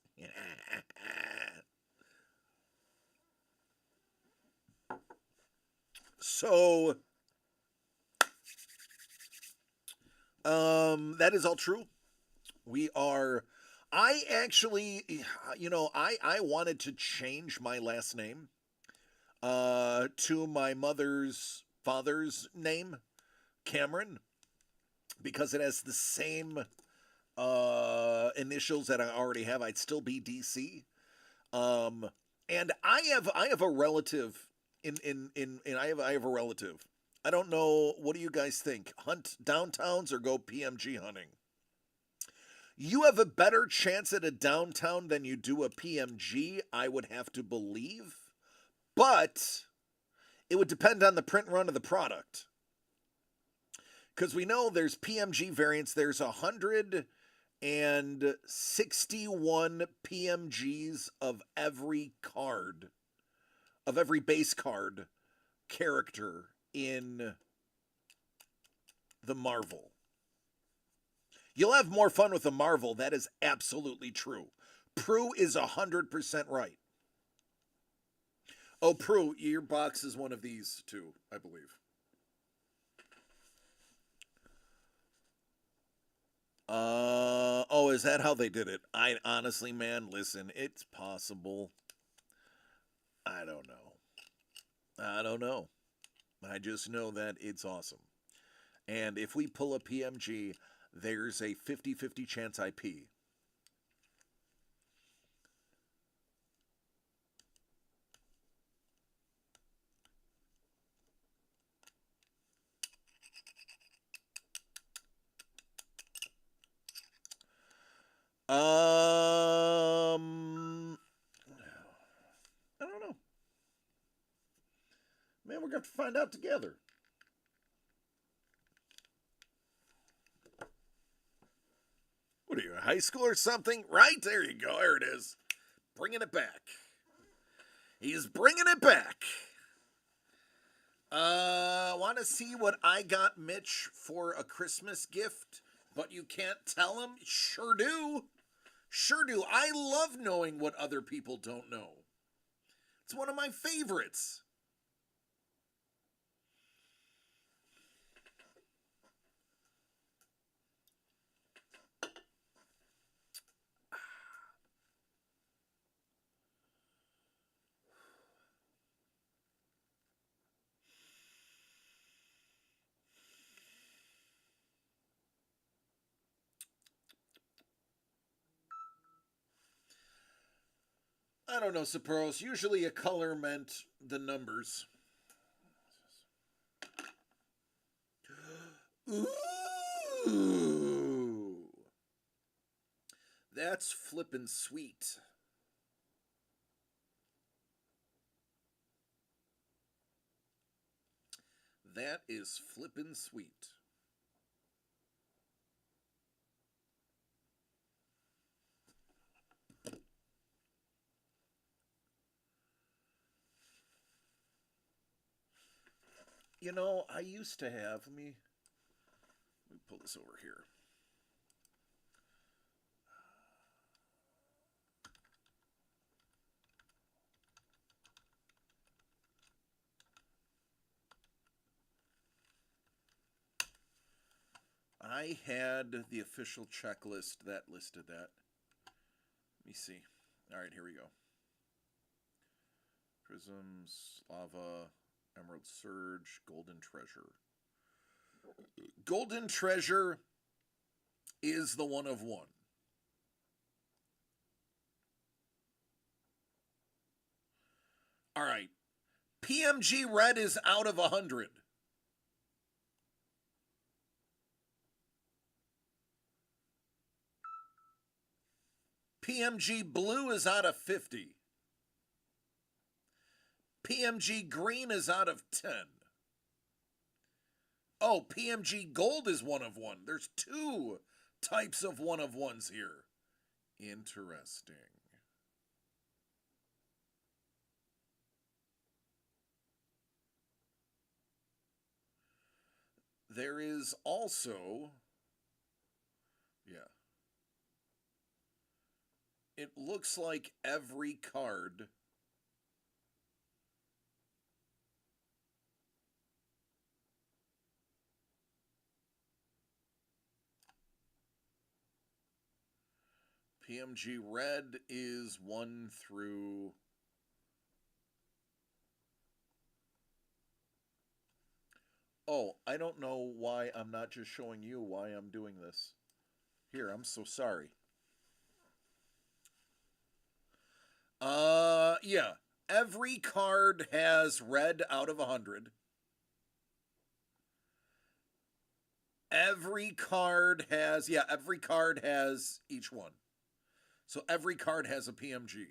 So, that is all true. We are. I actually, I wanted to change my last name to my mother's father's name, Cameron, because it has the same initials that I already have. I'd still be DC. And I have a relative I have a relative. I don't know. What do you guys think? Hunt downtowns or go PMG hunting? You have a better chance at a downtown than you do a PMG, I would have to believe. But it would depend on the print run of the product. Because we know there's PMG variants. There's 161 PMGs of every card, of every base card character in the Marvel. You'll have more fun with the Marvel. That is absolutely true. Prue is 100% right. Oh, Prue, your box is one of these too, I believe. Oh, is that how they did it? I honestly, man, listen, it's possible. I don't know. I just know that it's awesome. And if we pull a PMG, there's a 50-50 chance I pee. I don't know. Man, we're going to have to find out together. What are you, high school or something? Right? There you go. There it is. Bringing it back. He's bringing it back. Want to see what I got Mitch for a Christmas gift, but you can't tell him? Sure do. Sure do. I love knowing what other people don't know. It's one of my favorites. I don't know, Saporos. Usually a color meant the numbers. Ooh. That's flippin' sweet. That is flippin' sweet. You know, I used to have, let me pull this over here. I had the official checklist that listed that. Let me see. All right, here we go. Prisms, lava, emerald surge, golden treasure. Golden treasure is the one of one. All right. PMG red is out of 100. PMG Blue is out of 50. PMG Green is out of 10. Oh, PMG Gold is 1 of 1. There's 2 types of 1 of 1s here. Interesting. There is also, it looks like every card PMG Red is 1 through... Oh, I don't know why I'm not just showing you why I'm doing this. Here, I'm so sorry. Yeah. Every card has red out of 100. Every card has each one. So every card has a PMG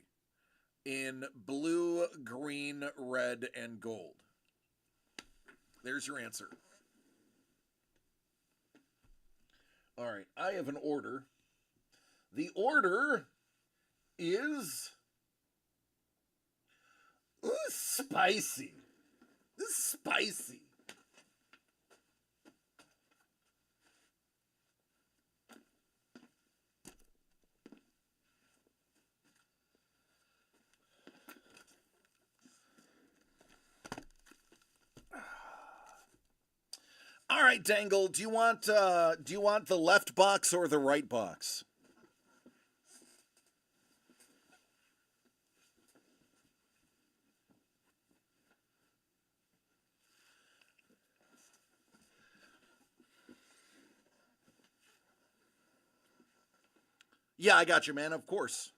in blue, green, red, and gold. There's your answer. All right, I have an order. The order is spicy. This is spicy. All right, Dangle, do you want the left box or the right box? Yeah, I got you, man, of course.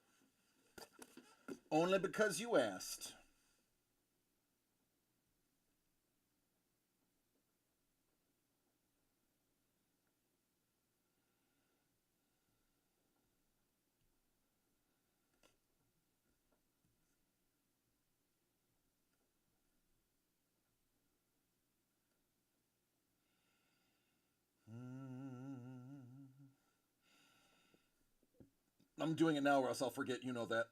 Only because you asked. I'm doing it now or else I'll forget, you know that.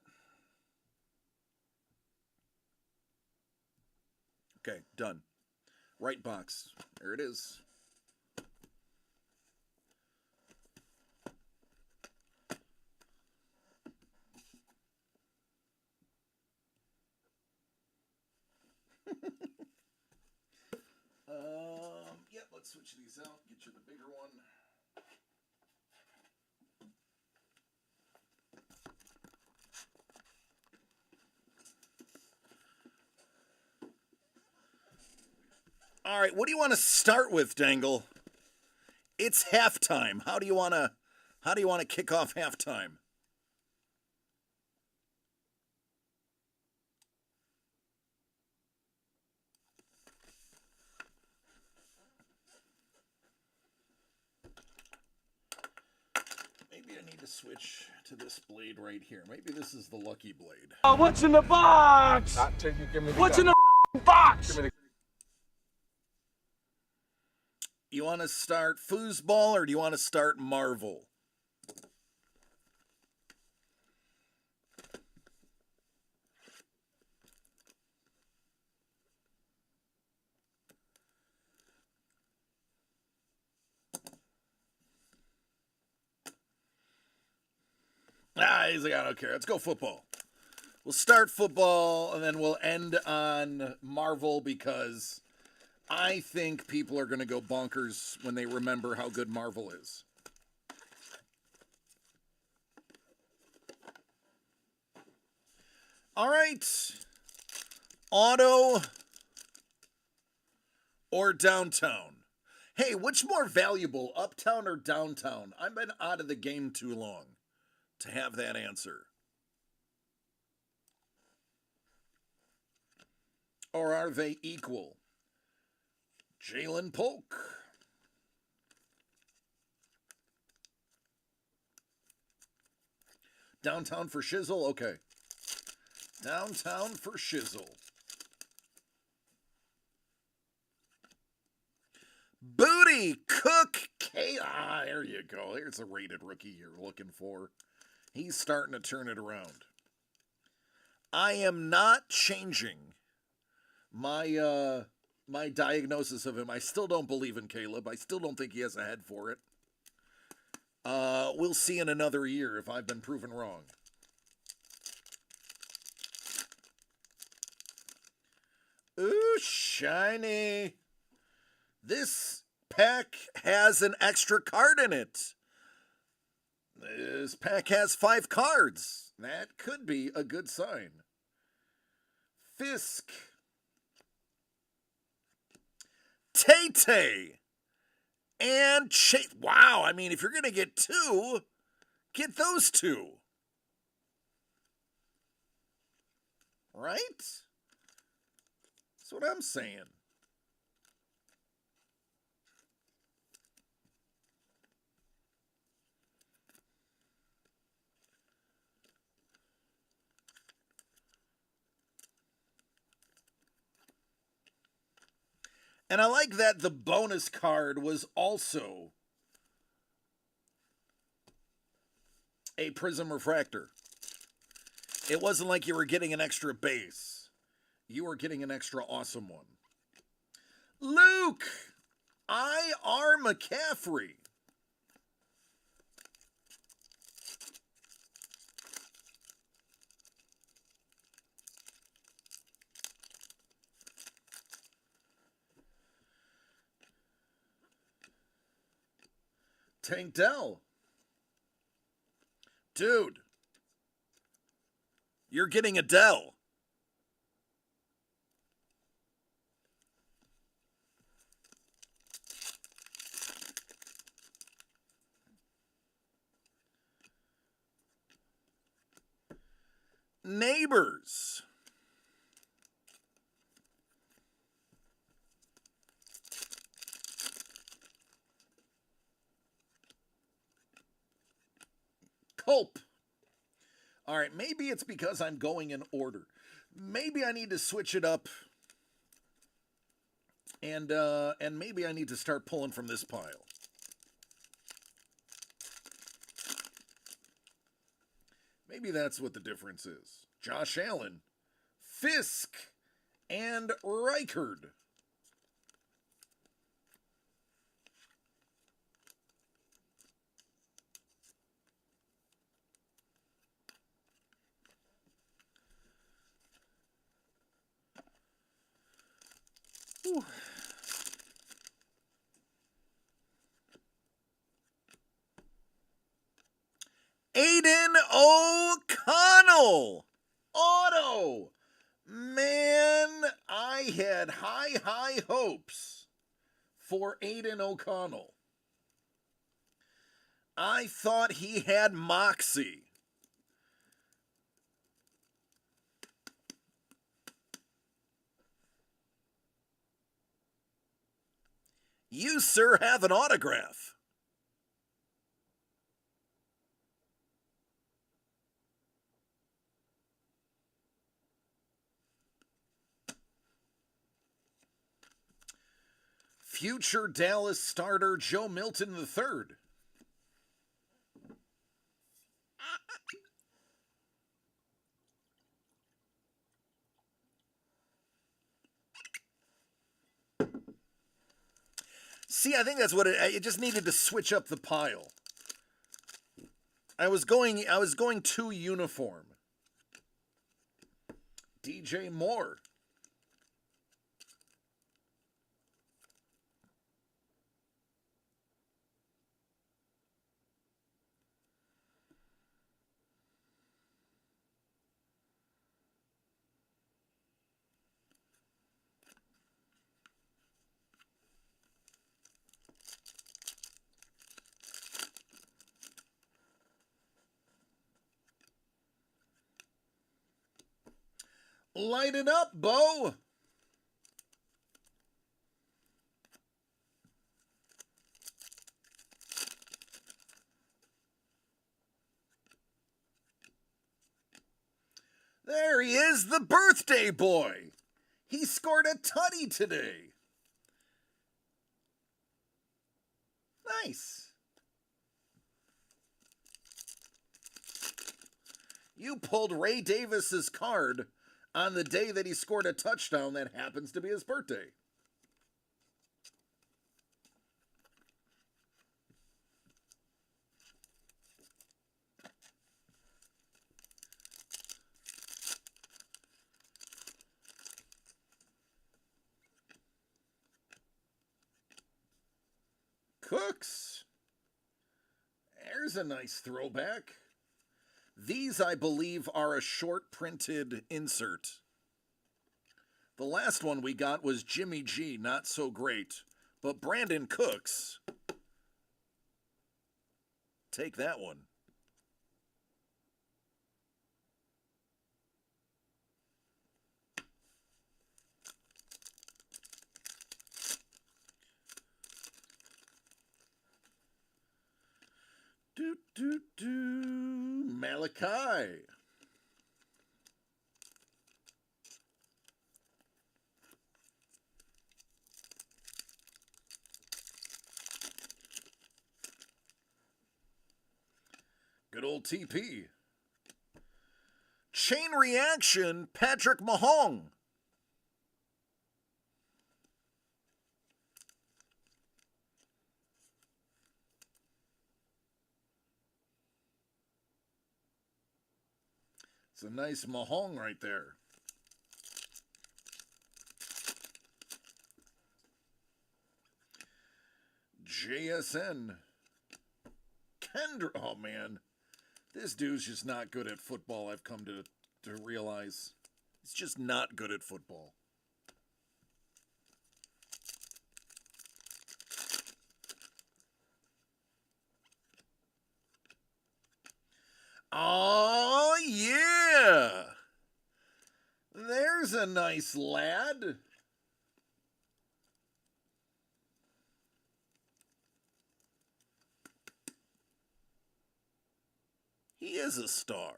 Okay, done. Right box. There it is. Yep, let's switch these out. Get you the bigger one. All right, what do you want to start with, Dangle? It's halftime. How do you want to kick off halftime? Maybe I need to switch to this blade right here. Maybe this is the lucky blade. What's in the box? Not till you give me the What's in gun. the box? You want to start foosball or do you want to start Marvel? He's like, I don't care. Let's go football. We'll start football and then we'll end on Marvel because I think people are going to go bonkers when they remember how good Marvel is. All right. Auto or downtown? Hey, which more valuable, uptown or downtown? I've been out of the game too long to have that answer. Or are they equal? Jalen Polk. Downtown for shizzle? Okay. Downtown for shizzle. Booty Cook K. Ah, there you go. There's a rated rookie you're looking for. He's starting to turn it around. I am not changing my my diagnosis of him. I still don't believe in Caleb. I still don't think he has a head for it. We'll see in another year if I've been proven wrong. Ooh, shiny. This pack has an extra card in it. This pack has 5 cards. That could be a good sign. Fisk. Tay-Tay. And Chase. Wow, I mean, if you're going to get 2, get those 2. Right? That's what I'm saying. And I like that the bonus card was also a Prism Refractor. It wasn't like you were getting an extra base. You were getting an extra awesome one. Luke! I.R. McCaffrey. Tank Dell. Dude. You're getting a Dell. Neighbors. Culp. All right, maybe it's because I'm going in order. Maybe I need to switch it up. And maybe I need to start pulling from this pile. Maybe that's what the difference is. Josh Allen, Fisk, and Reichard. Whew. Aiden O'Connell. Auto. Man, I had high hopes for Aiden O'Connell. I thought he had moxie. You, sir, have an autograph. Future Dallas starter Joe Milton III. See, I think that's what it just needed to switch up the pile. I was going too uniform. DJ Moore. Light it up, Bo. There he is, the birthday boy. He scored a tutty today. Nice. You pulled Ray Davis's card on the day that he scored a touchdown that happens to be his birthday. Cooks. There's a nice throwback. These, I believe, are a short printed insert. The last one we got was Jimmy G, not so great. But Brandon Cooks, take that one. Malachi. Good old TP. Chain reaction, Patrick Mahong. It's a nice Mahong right there. JSN. Kendra. Oh, man. This dude's just not good at football, I've come to realize. He's just not good at football. Oh, yeah. There's a nice lad. He is a star.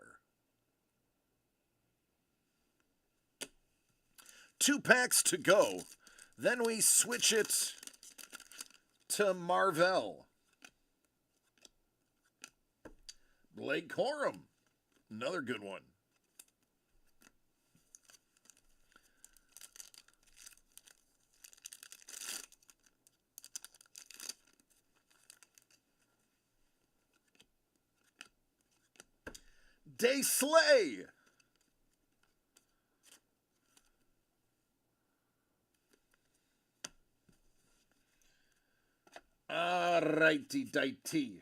2 packs to go. Then we switch it to Marvell. Blake Corum, another good one. Day Slay. Alrighty-dighty.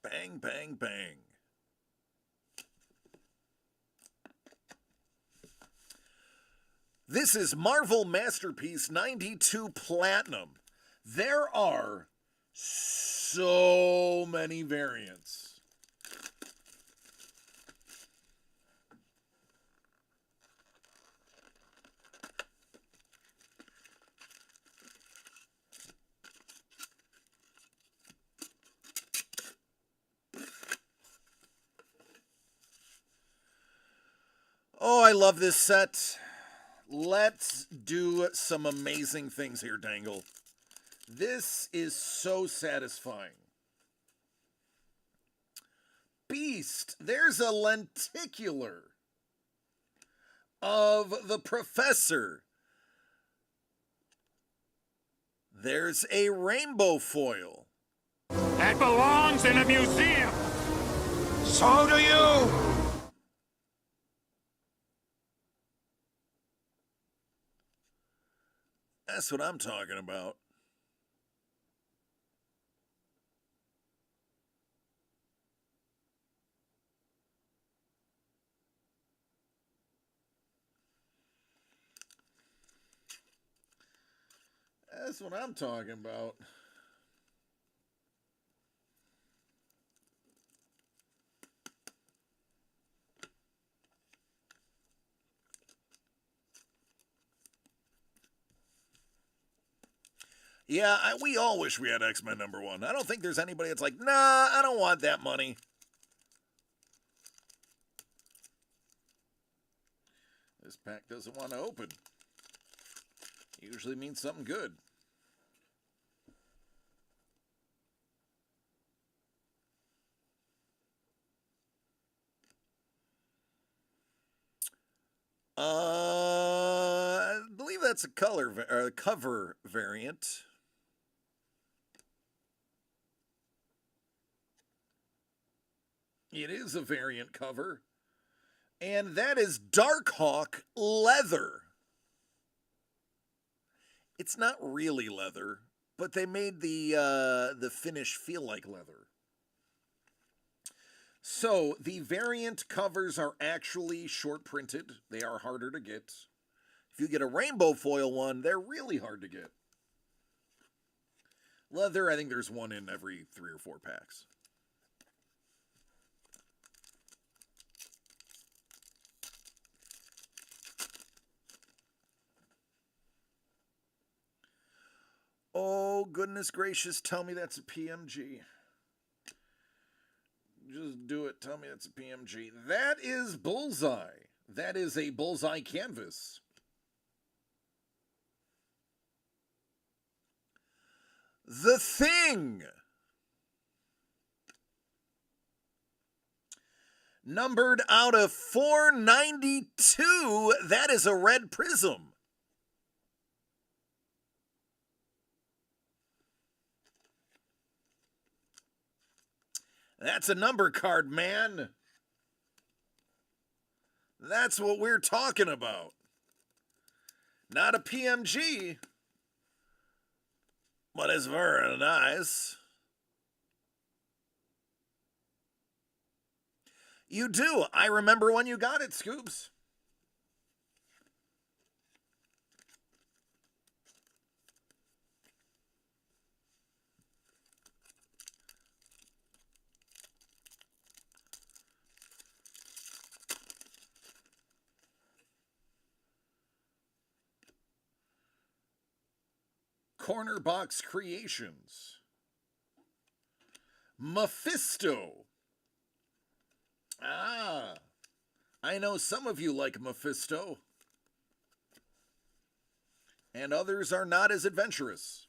Bang, bang, bang. This is Marvel Masterpiece 92 Platinum. There are so many variants. Oh, I love this set. Let's do some amazing things here, Dangle. This is so satisfying. Beast, there's a lenticular of the Professor. There's a rainbow foil. That belongs in a museum. So do you. That's what I'm talking about. That's what I'm talking about. Yeah, we all wish we had X-Men #1. I don't think there's anybody that's like, nah, I don't want that money. This pack doesn't want to open. Usually means something good. I believe that's a cover variant. It is a variant cover. And that is Darkhawk leather. It's not really leather, but they made the finish feel like leather. So the variant covers are actually short printed. They are harder to get. If you get a rainbow foil one, they're really hard to get. Leather, I think there's one in every 3 or 4 packs. Oh, goodness gracious, tell me that's a PMG. Just do it. Tell me that's a PMG. That is Bullseye. That is a Bullseye canvas. The Thing. Numbered out of 492. That is a red prism. That's a number card, man. That's what we're talking about. Not a PMG, but it's very nice. You do. I remember when you got it, Scoops. Corner Box Creations. Mephisto. Ah, I know some of you like Mephisto. And others are not as adventurous.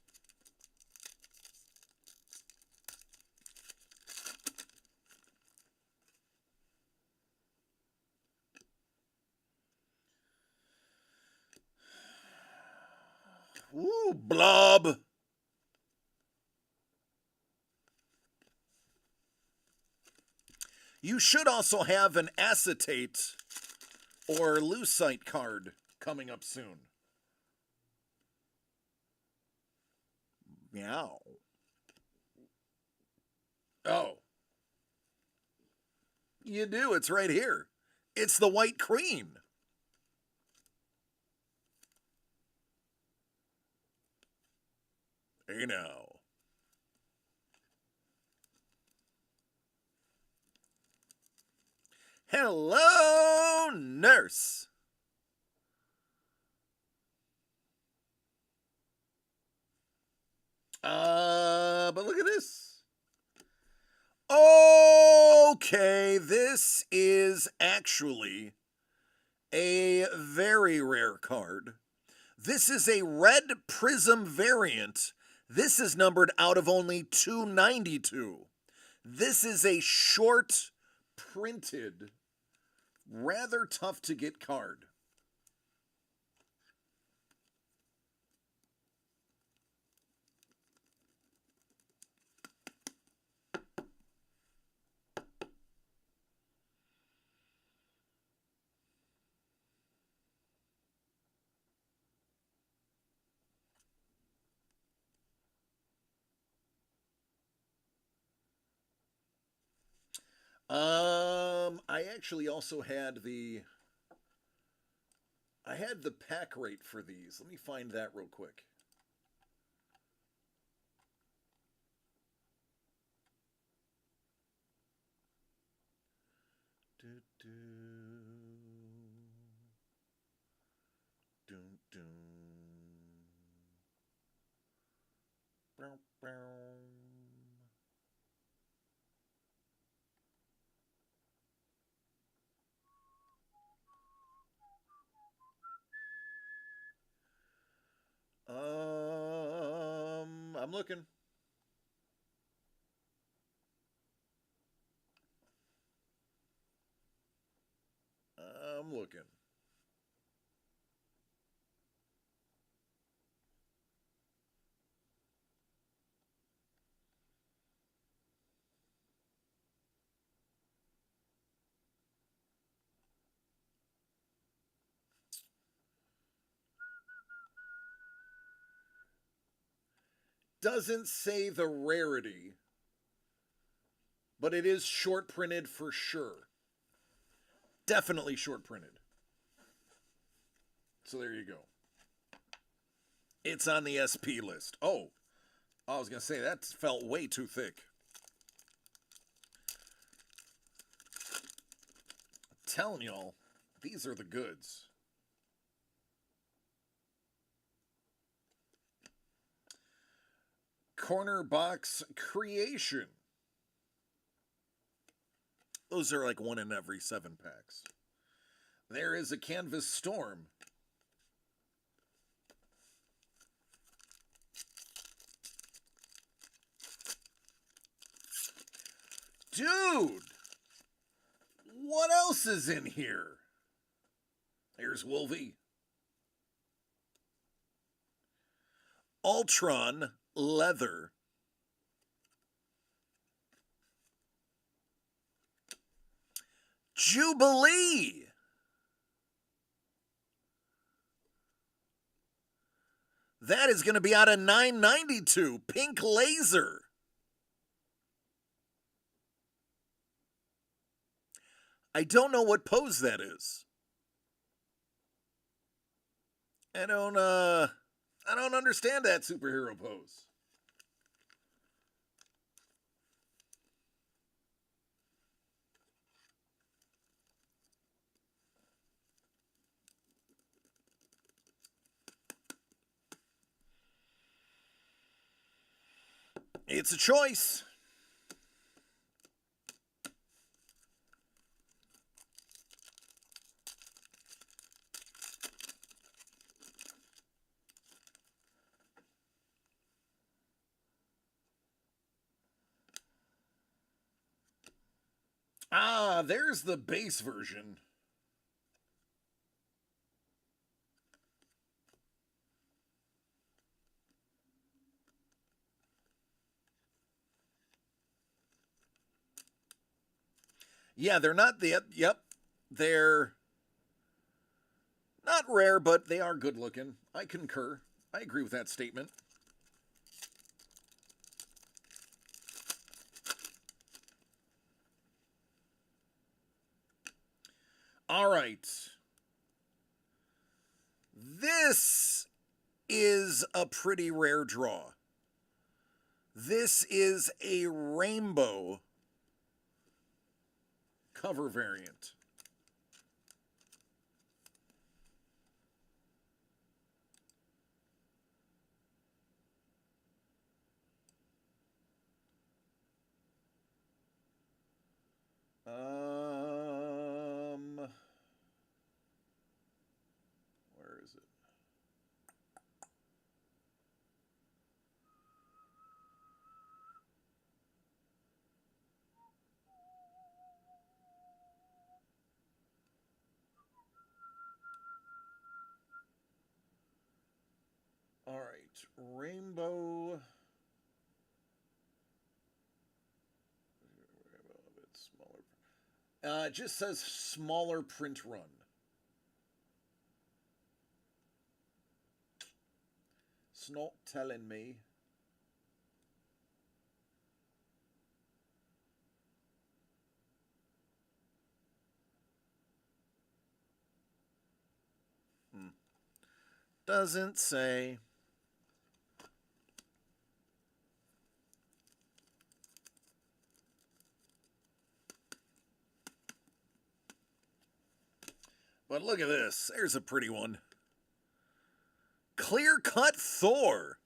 Ooh, blob. You should also have an acetate or lucite card coming up soon. Meow. Oh. You do. It's right here. It's the white queen. Hey now. Hello, nurse. But look at this. Okay, this is actually a very rare card. This is a red prism variant. This is numbered out of only 292. This is a short printed, rather tough to get card. I actually also had the pack rate for these. Let me find that real quick. I'm looking. I'm looking. Doesn't say the rarity, but it is short printed for sure. Definitely short printed. So there you go. It's on the SP list. Oh, I was going to say that felt way too thick. I'm telling y'all, these are the goods. Corner box creation. Those are like 1 in every 7 packs. There is a canvas storm. Dude! What else is in here? Here's Wolvie. Ultron leather. Jubilee. That is going to be out of $9.92. Pink laser. I don't know what pose that is. I don't understand that superhero pose. It's a choice. Ah, there's the base version. Yeah, they're not the... Yep. They're not rare, but they are good looking. I concur. I agree with that statement. All right. This is a pretty rare draw. This is a rainbow cover variant. Where is it? All right, rainbow. A bit smaller. It just says smaller print run. It's not telling me. Doesn't say. But look at this. There's a pretty one. Clear cut Thor.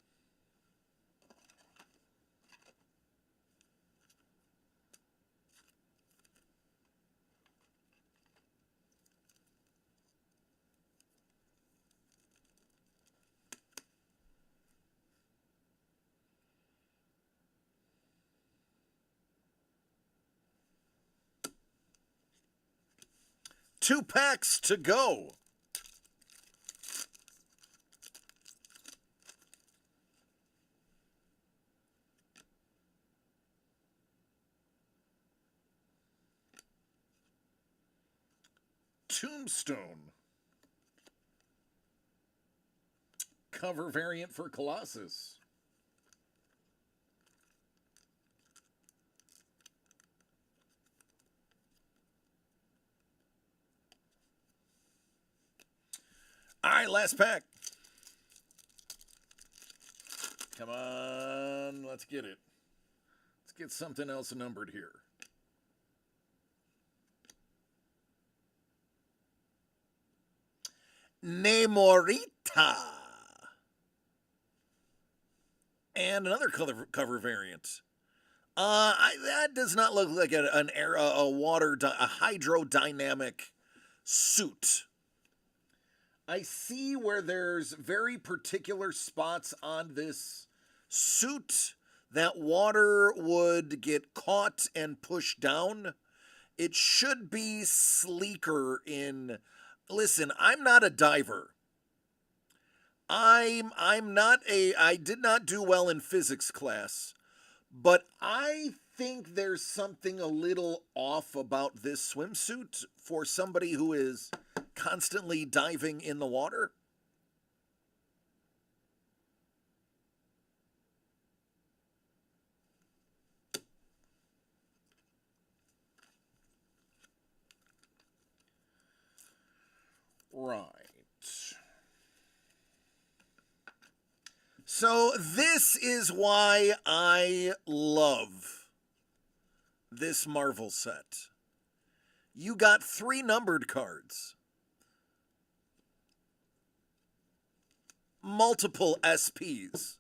2 packs to go. Tombstone. Cover variant for Colossus. All right, last pack. Come on, let's get it. Let's get something else numbered here. Nemorita. And another cover variant. That does not look like a hydrodynamic suit. I see where there's very particular spots on this suit that water would get caught and pushed down. It should be sleeker in... Listen, I'm not a diver. I did not do well in physics class, but I think there's something a little off about this swimsuit for somebody who is constantly diving in the water. Right. So this is why I love this Marvel set. You got 3 numbered cards. Multiple SPs.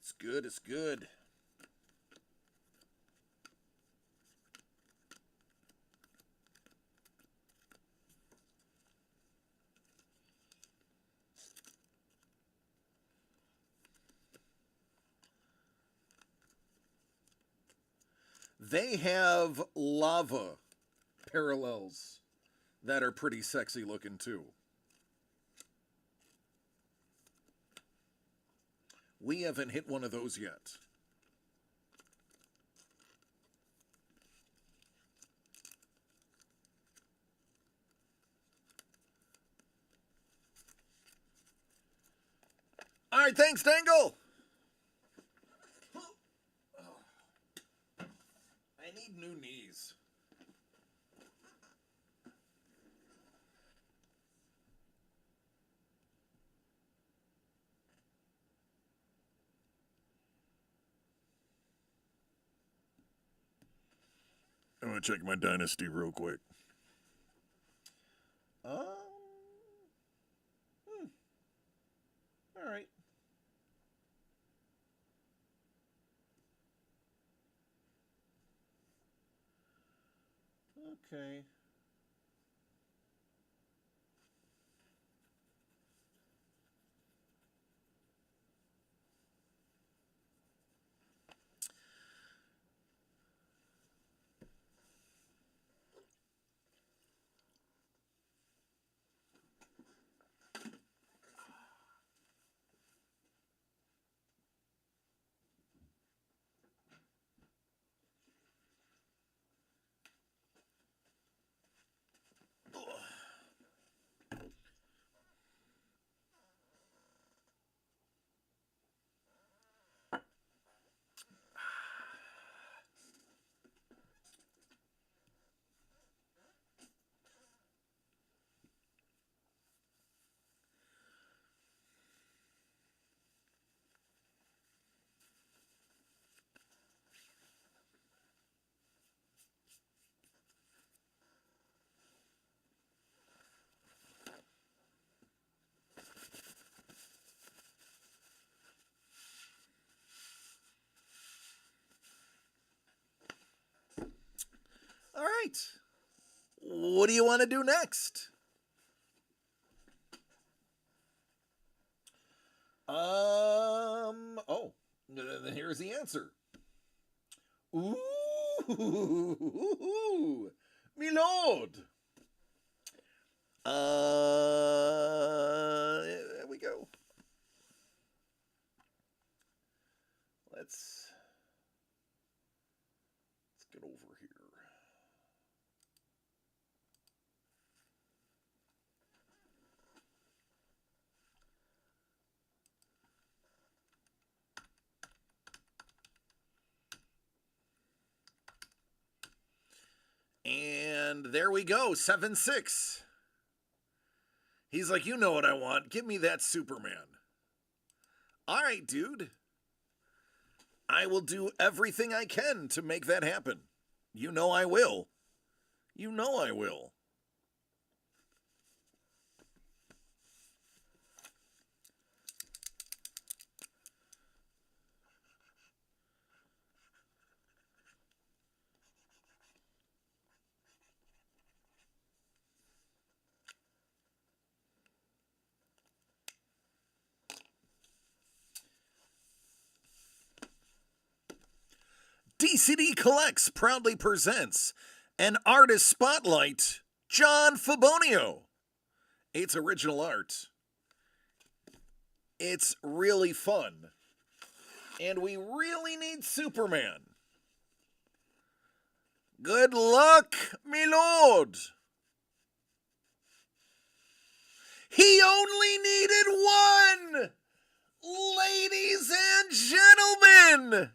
It's good, it's good. They have lava parallels that are pretty sexy looking too. We haven't hit one of those yet. All right, thanks, Dangle. I need new knees. I'm gonna check my dynasty real quick. All right. Okay. All right. What do you want to do next? Here's the answer. Ooh, me lord. There we go. Let's get over here. And there we go, 7-6. He's like, you know what I want. Give me that Superman. All right, dude. I will do everything I can to make that happen. You know I will. You know I will. DCD Collects proudly presents an artist spotlight, John Fabonio. It's original art. It's really fun. And we really need Superman. Good luck, me lord. He only needed one. Ladies and gentlemen,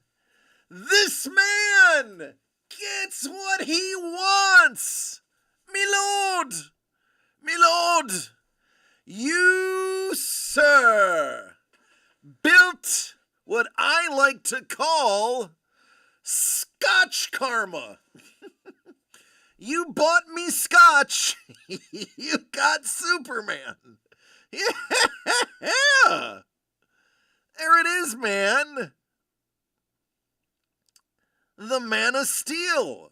this man gets what he wants. Me lord, you, sir, built what I like to call Scotch karma. You bought me scotch. You got Superman. Yeah. There it is, man. The Man of Steel.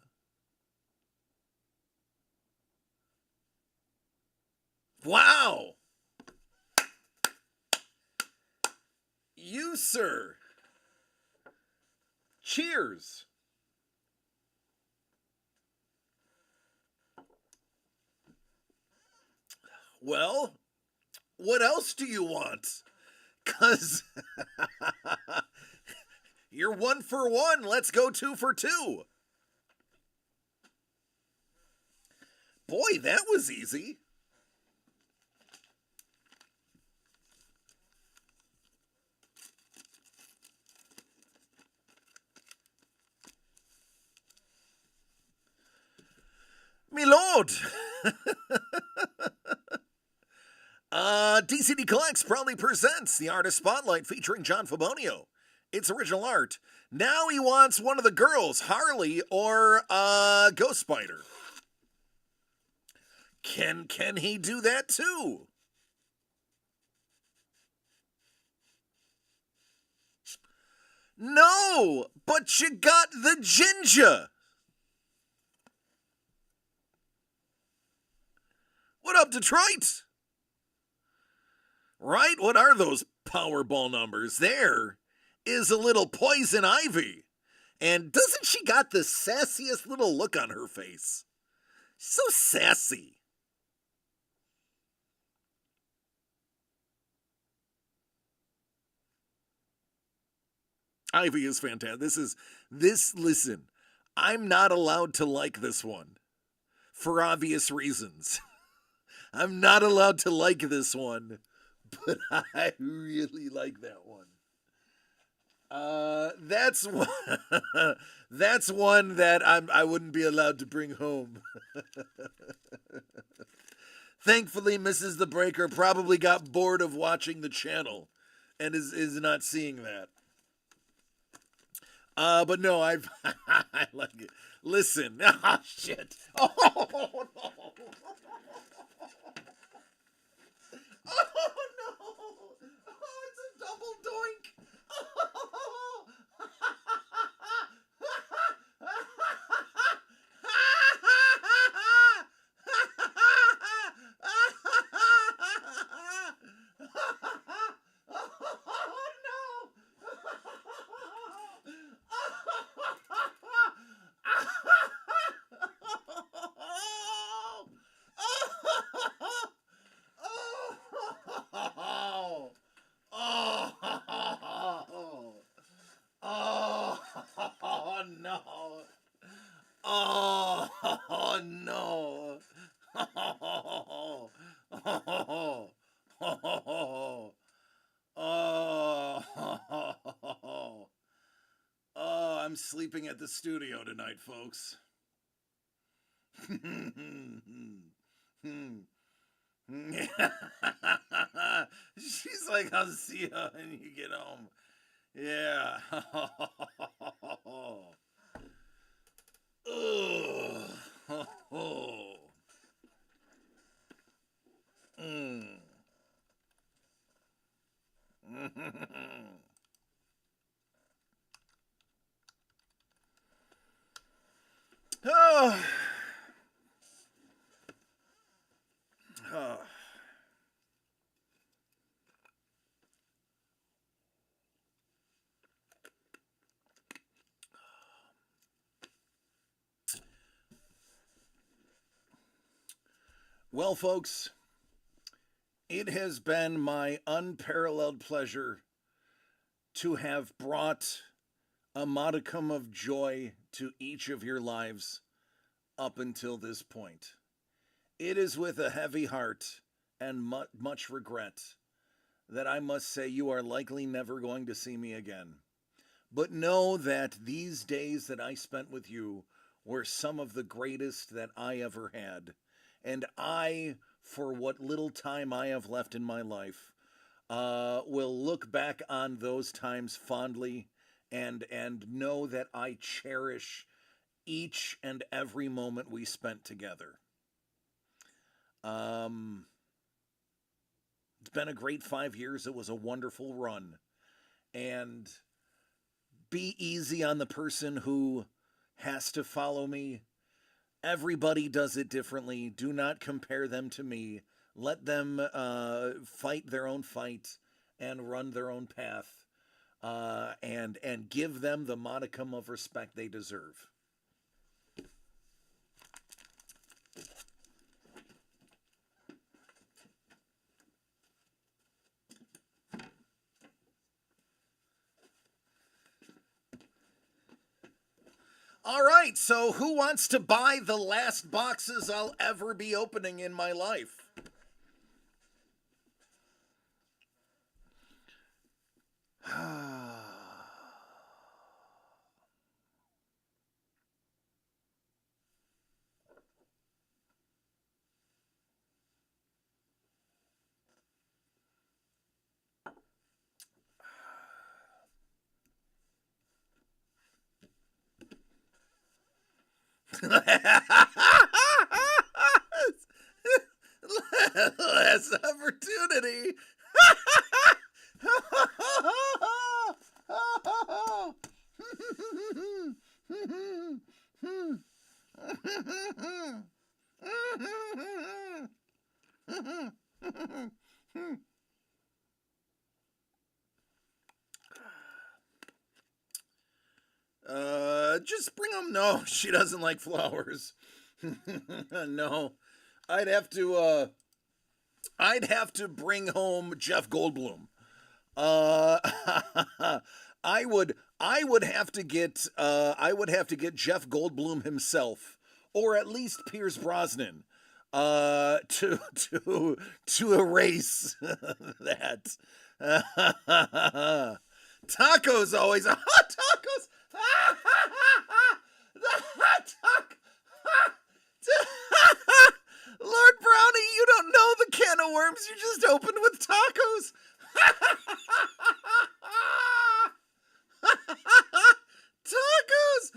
Wow. You, sir. Cheers. Well, what else do you want? 'Cause you're 1 for 1. Let's go 2 for 2. Boy, that was easy. Me lord. DCD Collects proudly presents the Artist Spotlight featuring John Fabonio. It's original art. Now he wants one of the girls, Harley or Ghost Spider. Can he do that too? No, but you got the ginger. What up, Detroit? Right? What are those Powerball numbers? There is a little Poison Ivy. And doesn't she got the sassiest little look on her face? So sassy. Ivy is fantastic. Listen, I'm not allowed to like this one for obvious reasons. I'm not allowed to like this one, but I really like that one. That's one that I wouldn't be allowed to bring home. Thankfully, Mrs. The Breaker probably got bored of watching the channel and is not seeing that. But no, I like it. Listen. Oh, shit. Oh, no. Oh, no. Oh, it's a double doink. Oh, no. Oh, oh, oh, I'm sleeping at the studio tonight, folks. She's like, I'll see you when you get home. Yeah. Oh. Oh. Oh. Well, folks, it has been my unparalleled pleasure to have brought a modicum of joy to each of your lives up until this point. It is with a heavy heart and much regret that I must say you are likely never going to see me again. But know that these days that I spent with you were some of the greatest that I ever had. And I, for what little time I have left in my life, will look back on those times fondly and know that I cherish each and every moment we spent together. It's been a great 5 years. It was a wonderful run. And be easy on the person who has to follow me. Everybody does it differently. Do not compare them to me. Let them fight their own fight and run their own path, and give them the modicum of respect they deserve. All right, so who wants to buy the last boxes I'll ever be opening in my life? Last opportunity. Just bring them. No, she doesn't like flowers. No, I'd have to bring home Jeff Goldblum. I would have to get Jeff Goldblum himself, or at least Pierce Brosnan, to erase that. Tacos always tacos. The hot taco. Lord Brownie, you don't know the can of worms you just opened with tacos. Tacos.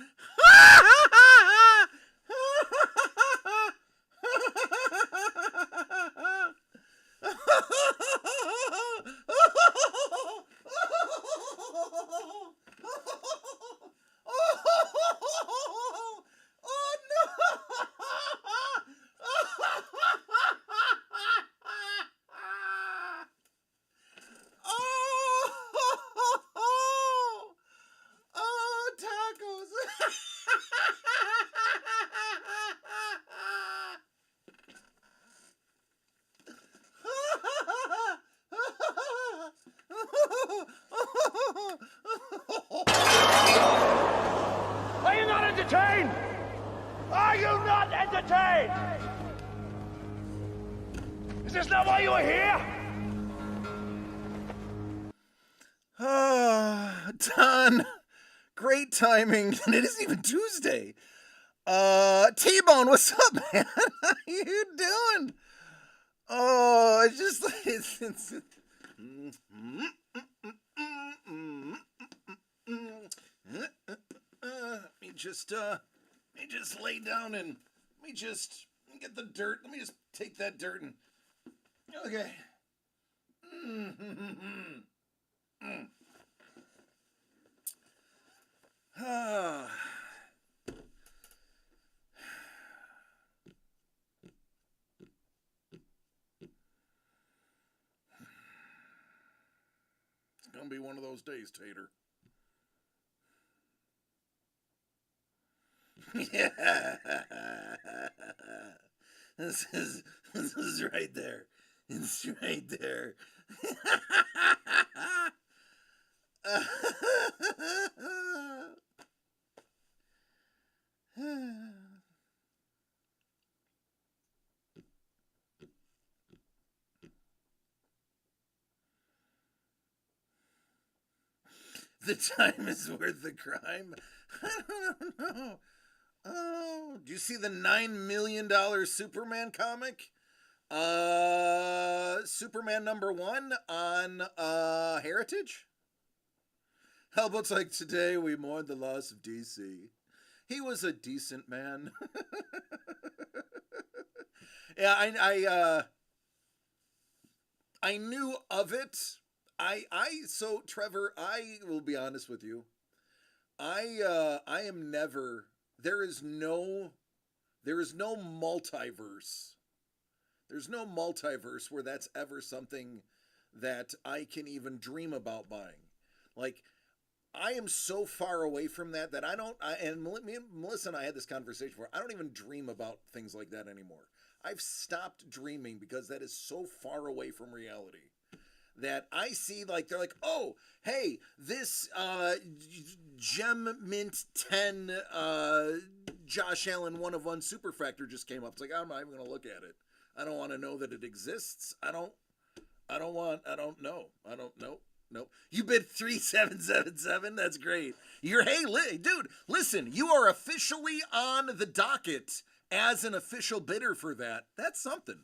Are you not entertained? Are you not entertained? Is this not why you are here? on. Great timing. And it isn't even Tuesday. T-Bone, what's up, man? How you doing? Oh, it's just like it's let me just lay down and let me just get the dirt. Let me just take that dirt and okay. It's gonna be one of those days, Tater. Yeah. This is right there. It's right there. The time is worth the crime. I don't know. Oh, do you see the $9 million Superman comic? Superman #1 on Heritage? How about like today we mourn the loss of DC. He was a decent man. Yeah, I knew of it. So Trevor, I will be honest with you. I am never. There is no multiverse. There's no multiverse where that's ever something that I can even dream about buying. Like, I am so far away from that I don't. And me and Melissa and I had this conversation before. I don't even dream about things like that anymore. I've stopped dreaming because that is so far away from reality. That I see, like, they're like, oh, hey, this Gem Mint 10 Josh Allen 1-of-1 Super Factor just came up. It's like, I'm not even going to look at it. I don't want to know that it exists. I don't know. Nope. You bid 3777. That's great. Dude, listen, you are officially on the docket as an official bidder for that. That's something.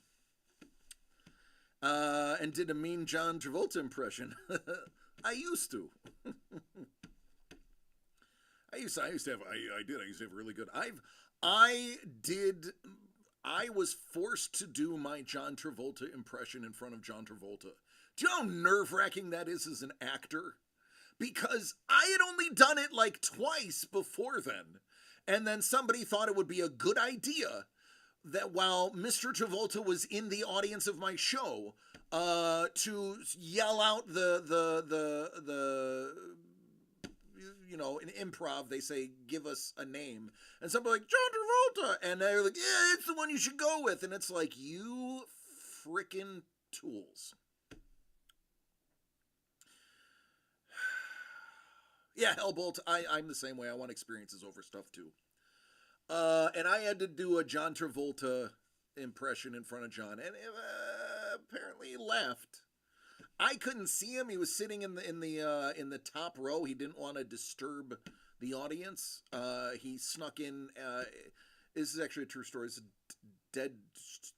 And did a mean John Travolta impression. I used to. I used to have really good. I was forced to do my John Travolta impression in front of John Travolta. Do you know how nerve-wracking that is as an actor? Because I had only done it like twice before then. And then somebody thought it would be a good idea that while Mr. Travolta was in the audience of my show, to yell out the you know, in improv, they say, give us a name. And somebody like, John Travolta. And they're like, yeah, it's the one you should go with. And it's like, you frickin' tools. Yeah, Hellbolt, I'm the same way. I want experiences over stuff, too. And I had to do a John Travolta impression in front of John. And apparently he laughed. I couldn't see him. He was sitting in the top row. He didn't want to disturb the audience. He snuck in. This is actually a true story. It's a dead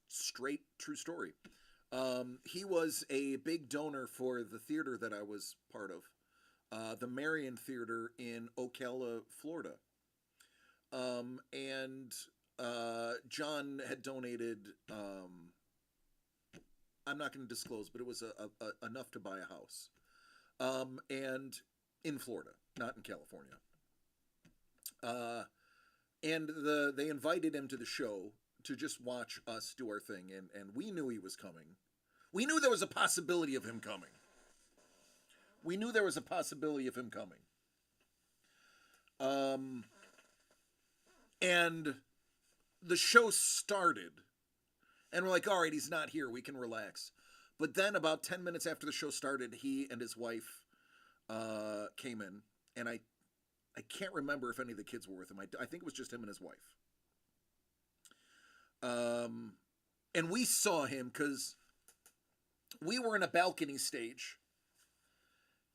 straight true story. He was a big donor for the theater that I was part of, the Marion Theater in Ocala, Florida. And John had donated. I'm not going to disclose, but it was enough to buy a house. And in Florida, not in California. And they invited him to the show to just watch us do our thing. And we knew he was coming. We knew there was a possibility of him coming. And the show started. And we're like, all right, he's not here. We can relax. But then about 10 minutes after the show started, he and his wife came in. And I can't remember if any of the kids were with him. I think it was just him and his wife. And we saw him because we were in a balcony stage.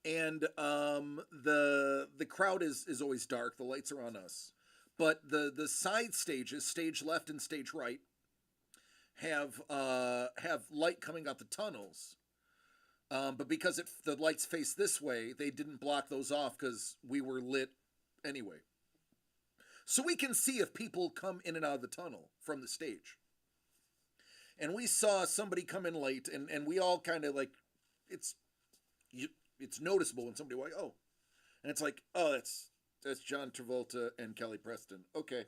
and the crowd is always dark. The lights are on us, but the side stages, stage left and stage right, have light coming out the tunnels. But because the lights face this way, they didn't block those off because we were lit anyway. So we can see if people come in and out of the tunnel from the stage. And we saw somebody come in late, and we all kind of like, it's noticeable when somebody like, oh, and it's like, oh, that's John Travolta and Kelly Preston. Okay.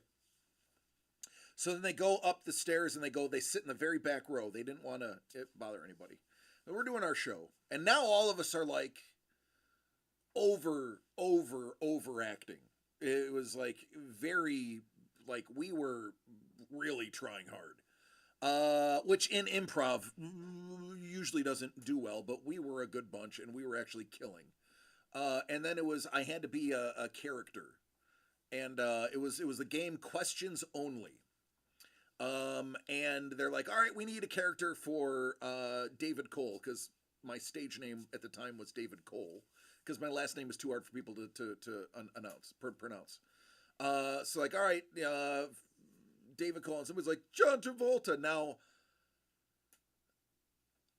So then they go up the stairs and they sit in the very back row. They didn't want to bother anybody. But we're doing our show. And now all of us are like overacting. It was like very, like we were really trying hard. Which in improv usually doesn't do well, but we were a good bunch and we were actually killing. And then I had to be a character. And it was the game Questions Only. And they're like, all right, we need a character for David Cole, because my stage name at the time was David Cole, because my last name is too hard for people to pronounce. So like, all right, David Cole, and somebody's like, John Travolta. Now,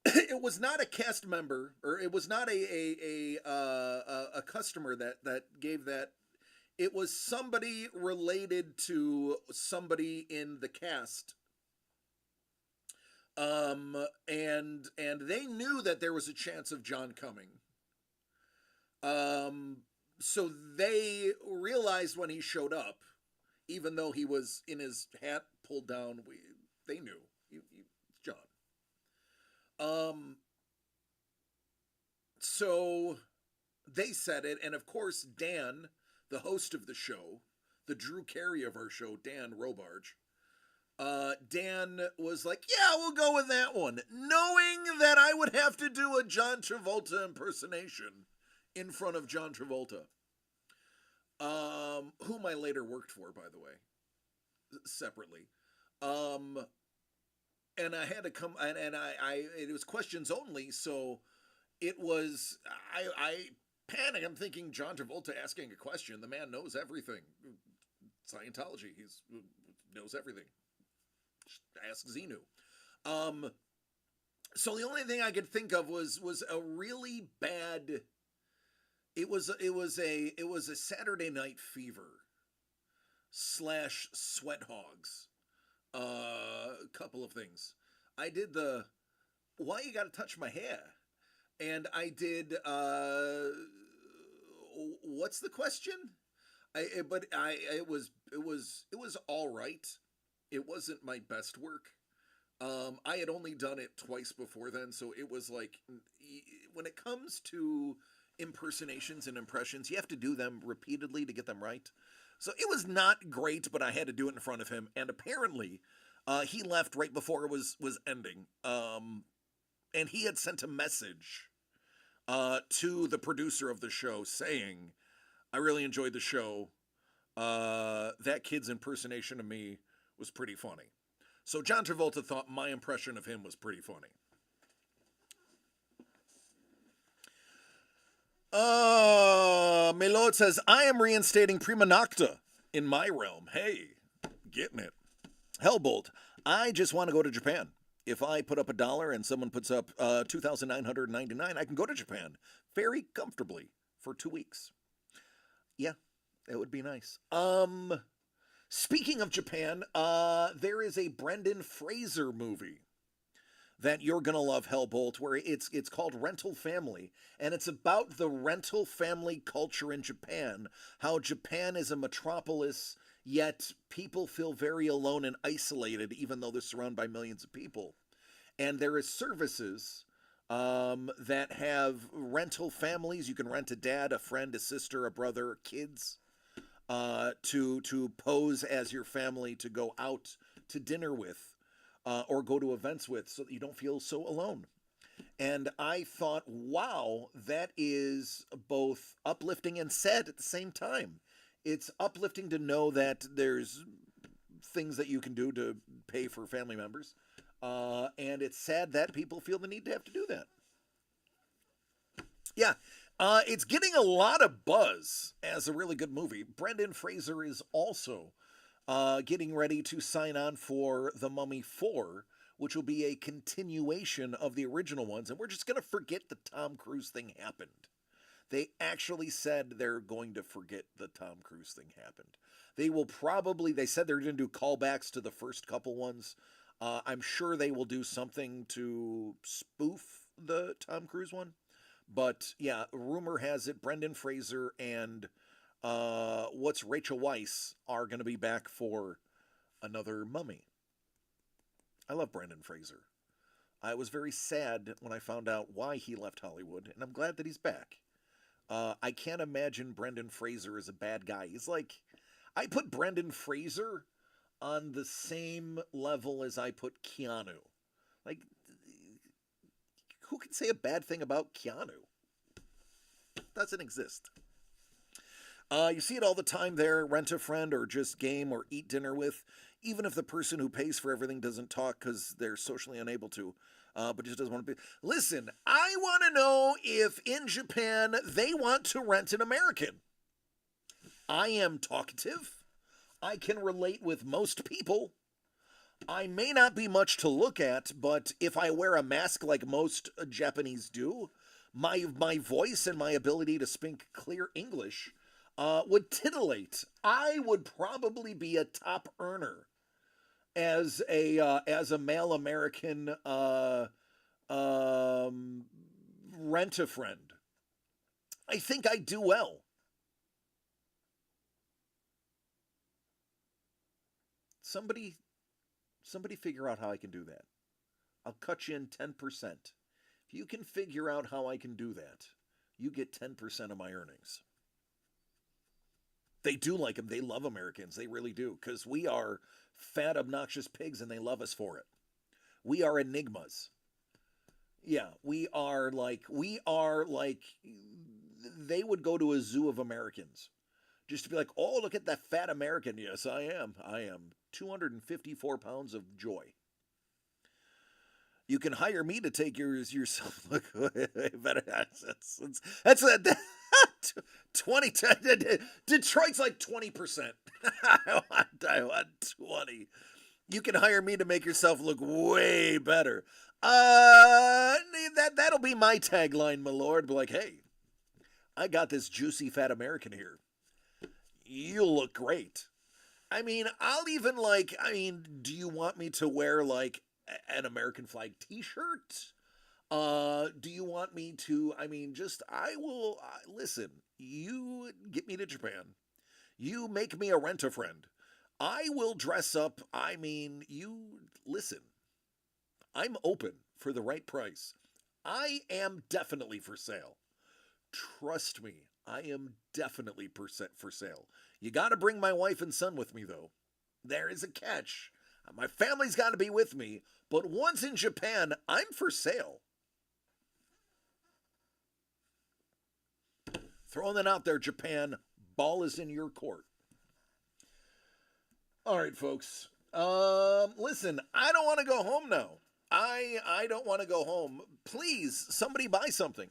it was not a cast member, or it was not a customer that gave that. It was somebody related to somebody in the cast. And they knew that there was a chance of John coming. So they realized when he showed up, even though he was in his hat pulled down, they knew it's John. So they said it, and of course Dan, the host of the show, the Drew Carey of our show, Dan Robarge, Dan was like, yeah, we'll go with that one, knowing that I would have to do a John Travolta impersonation in front of John Travolta, whom I later worked for, by the way, separately. And I had to come, and it was questions only, so it was, I panic. I'm thinking John Travolta asking a question. The man knows everything. Scientology. He knows everything. Just ask Xenu. So the only thing I could think of was a really bad. It was a Saturday Night Fever / Sweat Hogs. A couple of things. I did the why you gotta touch my hair. And I did, what's the question? It was all right. It wasn't my best work. I had only done it twice before then, so it was like, when it comes to impersonations and impressions, you have to do them repeatedly to get them right. So it was not great, but I had to do it in front of him, and apparently, he left right before it was ending. And he had sent a message to the producer of the show saying, I really enjoyed the show. That kid's impersonation of me was pretty funny. So John Travolta thought my impression of him was pretty funny. Milord says, I am reinstating Prima Nocta in my realm. Hey, getting it. Hellbolt, I just want to go to Japan. If I put up $1 and someone puts up $2,999, I can go to Japan very comfortably for 2 weeks. Yeah, that would be nice. Speaking of Japan, there is a Brendan Fraser movie that you're gonna love, Hellbolt, where it's called Rental Family, and it's about the rental family culture in Japan. How Japan is a metropolis, yet people feel very alone and isolated, even though they're surrounded by millions of people. And there is services that have rental families. You can rent a dad, a friend, a sister, a brother, kids, to pose as your family to go out to dinner with, or go to events with, so that you don't feel so alone. And I thought, wow, that is both uplifting and sad at the same time. It's uplifting to know that there's things that you can do to pay for family members. And it's sad that people feel the need to have to do that. Yeah. It's getting a lot of buzz as a really good movie. Brendan Fraser is also getting ready to sign on for The Mummy 4, which will be a continuation of the original ones. And we're just going to forget the Tom Cruise thing happened. They actually said they're going to forget the Tom Cruise thing happened. They said they're going to do callbacks to the first couple ones. I'm sure they will do something to spoof the Tom Cruise one. But yeah, rumor has it Brendan Fraser and Rachel Weisz are going to be back for another Mummy. I love Brendan Fraser. I was very sad when I found out why he left Hollywood, and I'm glad that he's back. I can't imagine Brendan Fraser as a bad guy. He's like, I put Brendan Fraser on the same level as I put Keanu. Like, who can say a bad thing about Keanu? Doesn't exist. You see it all the time there, rent a friend or just game or eat dinner with, even if the person who pays for everything doesn't talk because they're socially unable to, but just doesn't want to be. Listen, I want to know if in Japan they want to rent an American. I am talkative. I can relate with most people. I may not be much to look at, but if I wear a mask like most Japanese do, my voice and my ability to speak clear English would titillate. I would probably be a top earner as a male American rent a friend. I think I do well. Somebody figure out how I can do that. I'll cut you in 10%. If you can figure out how I can do that, you get 10% of my earnings. They do like them. They love Americans. They really do. Because we are fat, obnoxious pigs and they love us for it. We are enigmas. Yeah, we are like, they would go to a zoo of Americans. Just to be like, oh, look at that fat American. Yes, I am. 254 pounds of joy. You can hire me to take yourself. Look, that's 20. Detroit's like 20%. I want 20. You can hire me to make yourself look way better. That'll be my tagline, my lord. Be like, hey, I got this juicy fat American here. You'll look great. I mean, do you want me to wear like an American flag t-shirt? Do you want me to, listen, you get me to Japan. You make me a rent-a-friend. I will dress up. Listen, I'm open for the right price. I am definitely for sale. Trust me, I am definitely for sale. You got to bring my wife and son with me, though. There is a catch. My family's got to be with me, but once in Japan, I'm for sale. Throwing that out there, Japan. Ball is in your court. All right, folks. Listen, I don't want to go home now. I don't want to go home. Please, somebody buy something.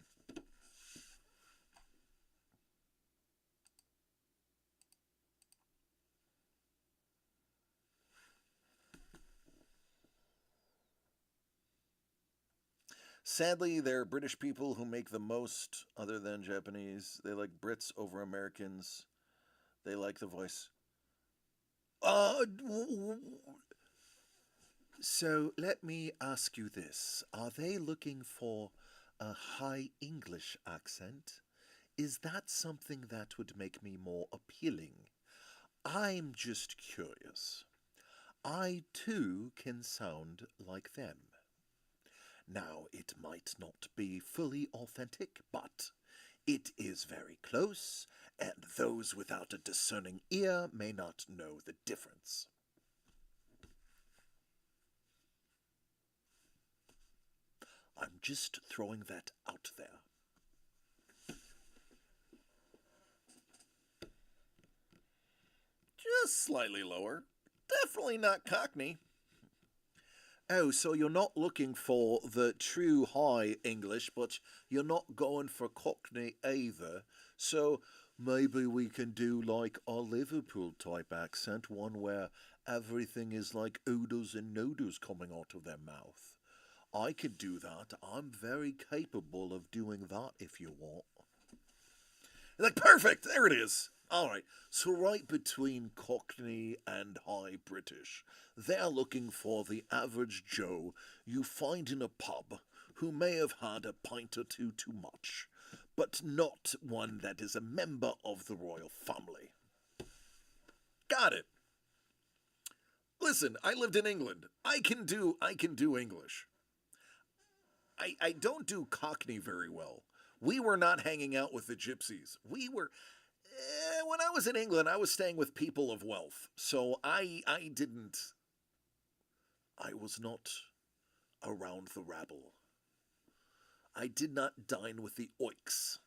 Sadly, there are British people who make the most other than Japanese. They like Brits over Americans. They like the voice. So let me ask you this. Are they looking for a high English accent? Is that something that would make me more appealing? I'm just curious. I too can sound like them. Now, it might not be fully authentic, but it is very close, and those without a discerning ear may not know the difference. I'm just throwing that out there. Just slightly lower. Definitely not Cockney. Oh, so you're not looking for the true high English, but you're not going for Cockney either. So maybe we can do like a Liverpool type accent, one where everything is like oodles and noodles coming out of their mouth. I could do that. I'm very capable of doing that if you want. Like, perfect! There it is! Alright, so right between Cockney and High British, they're looking for the average Joe you find in a pub who may have had a pint or two too much, but not one that is a member of the royal family. Got it. Listen, I lived in England. I can do English. I don't do Cockney very well. We were not hanging out with the gypsies. We were when I was in England, I was staying with people of wealth. So I was not around the rabble. I did not dine with the oiks.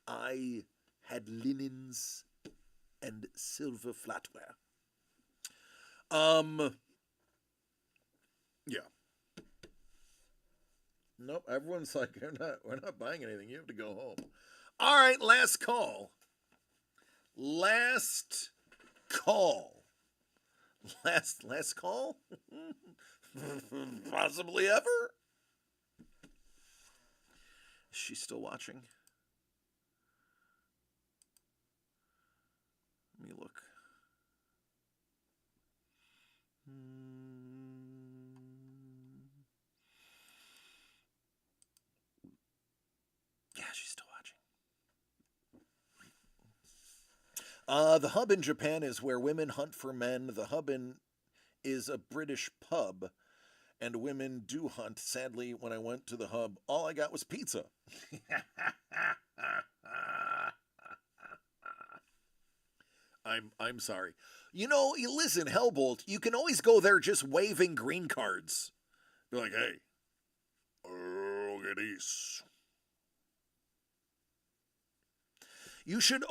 I had linens and silver flatware. Yeah. Nope, everyone's like, we're not buying anything. You have to go home. All right, last call. Last call. Last call? Possibly ever? Is she still watching? Let me look. Yeah, she's still watching. The Hub in Japan is where women hunt for men. The Hub is a British pub, and women do hunt. Sadly, when I went to the Hub, all I got was pizza. I'm sorry. You know, listen, Hellbolt, you can always go there just waving green cards. Be like, hey, look at these. You should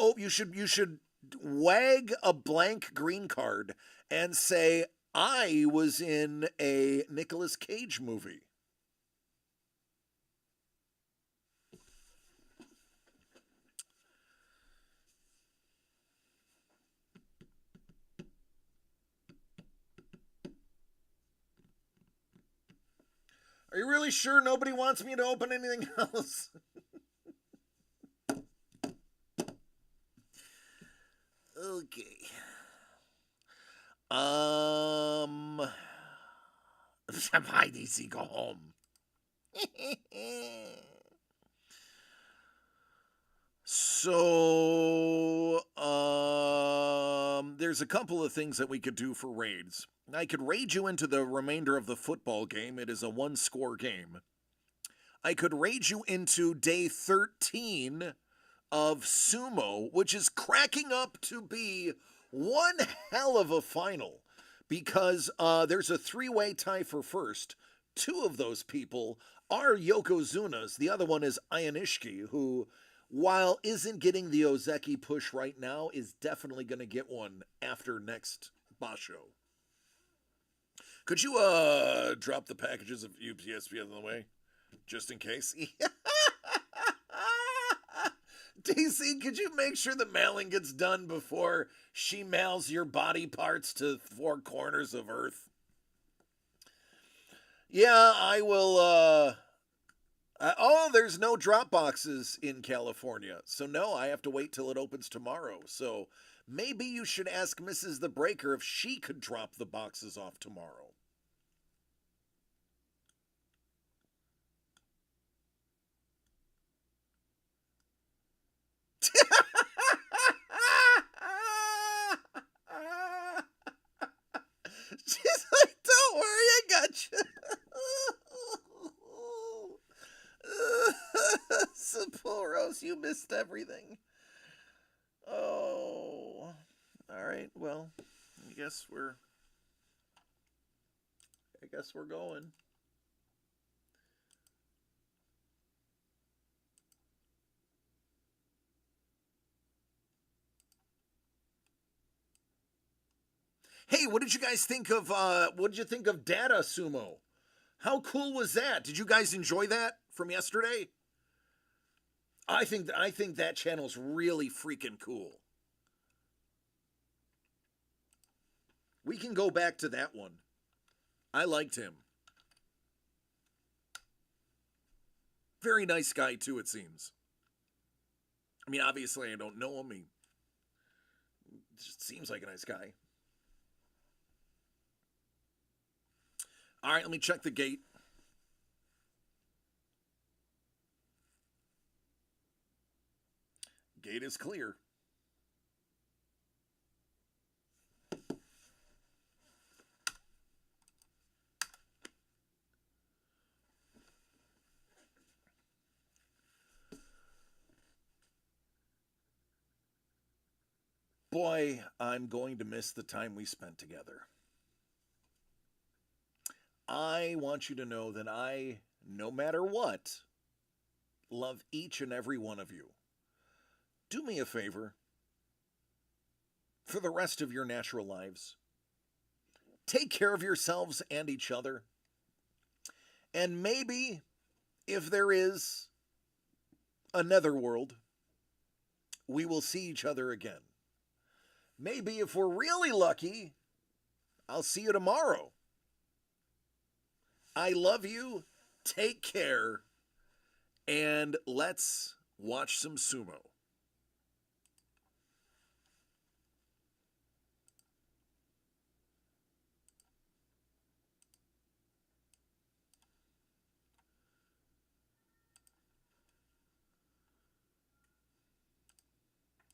wag a blank green card and say, I was in a Nicolas Cage movie. Are you really sure nobody wants me to open anything else? Okay. Bye, DC, go home. So, there's a couple of things that we could do for raids. I could raid you into the remainder of the football game. It is a one-score game. I could raid you into day 13 of Sumo, which is cracking up to be one hell of a final because there's a three-way tie for first. Two of those people are Yokozunas. The other one is Ayanishiki, who, while isn't getting the Ozeki push right now, is definitely going to get one after next Basho. Could you drop the packages of UPSP on the way? Just in case? DC, could you make sure the mailing gets done before she mails your body parts to 4 corners of Earth? Yeah, I will, there's no drop boxes in California. So no, I have to wait till it opens tomorrow. So maybe you should ask Mrs. the Breaker if she could drop the boxes off tomorrow. She's like, don't worry, I got you. Sapporos, you missed everything. Oh, all right. Well, I guess we're going. Hey, what did you guys think of Data Sumo? How cool was that? Did you guys enjoy that from yesterday? I think that channel's really freaking cool. We can go back to that one. I liked him. Very nice guy too, it seems. I mean, obviously I don't know him. He just seems like a nice guy. All right, let me check the gate. Gate is clear. Boy, I'm going to miss the time we spent together. I want you to know that I, no matter what, love each and every one of you. Do me a favor. For the rest of your natural lives, take care of yourselves and each other. And maybe, if there is another world, we will see each other again. Maybe if we're really lucky, I'll see you tomorrow. I love you. Take care. And let's watch some sumo.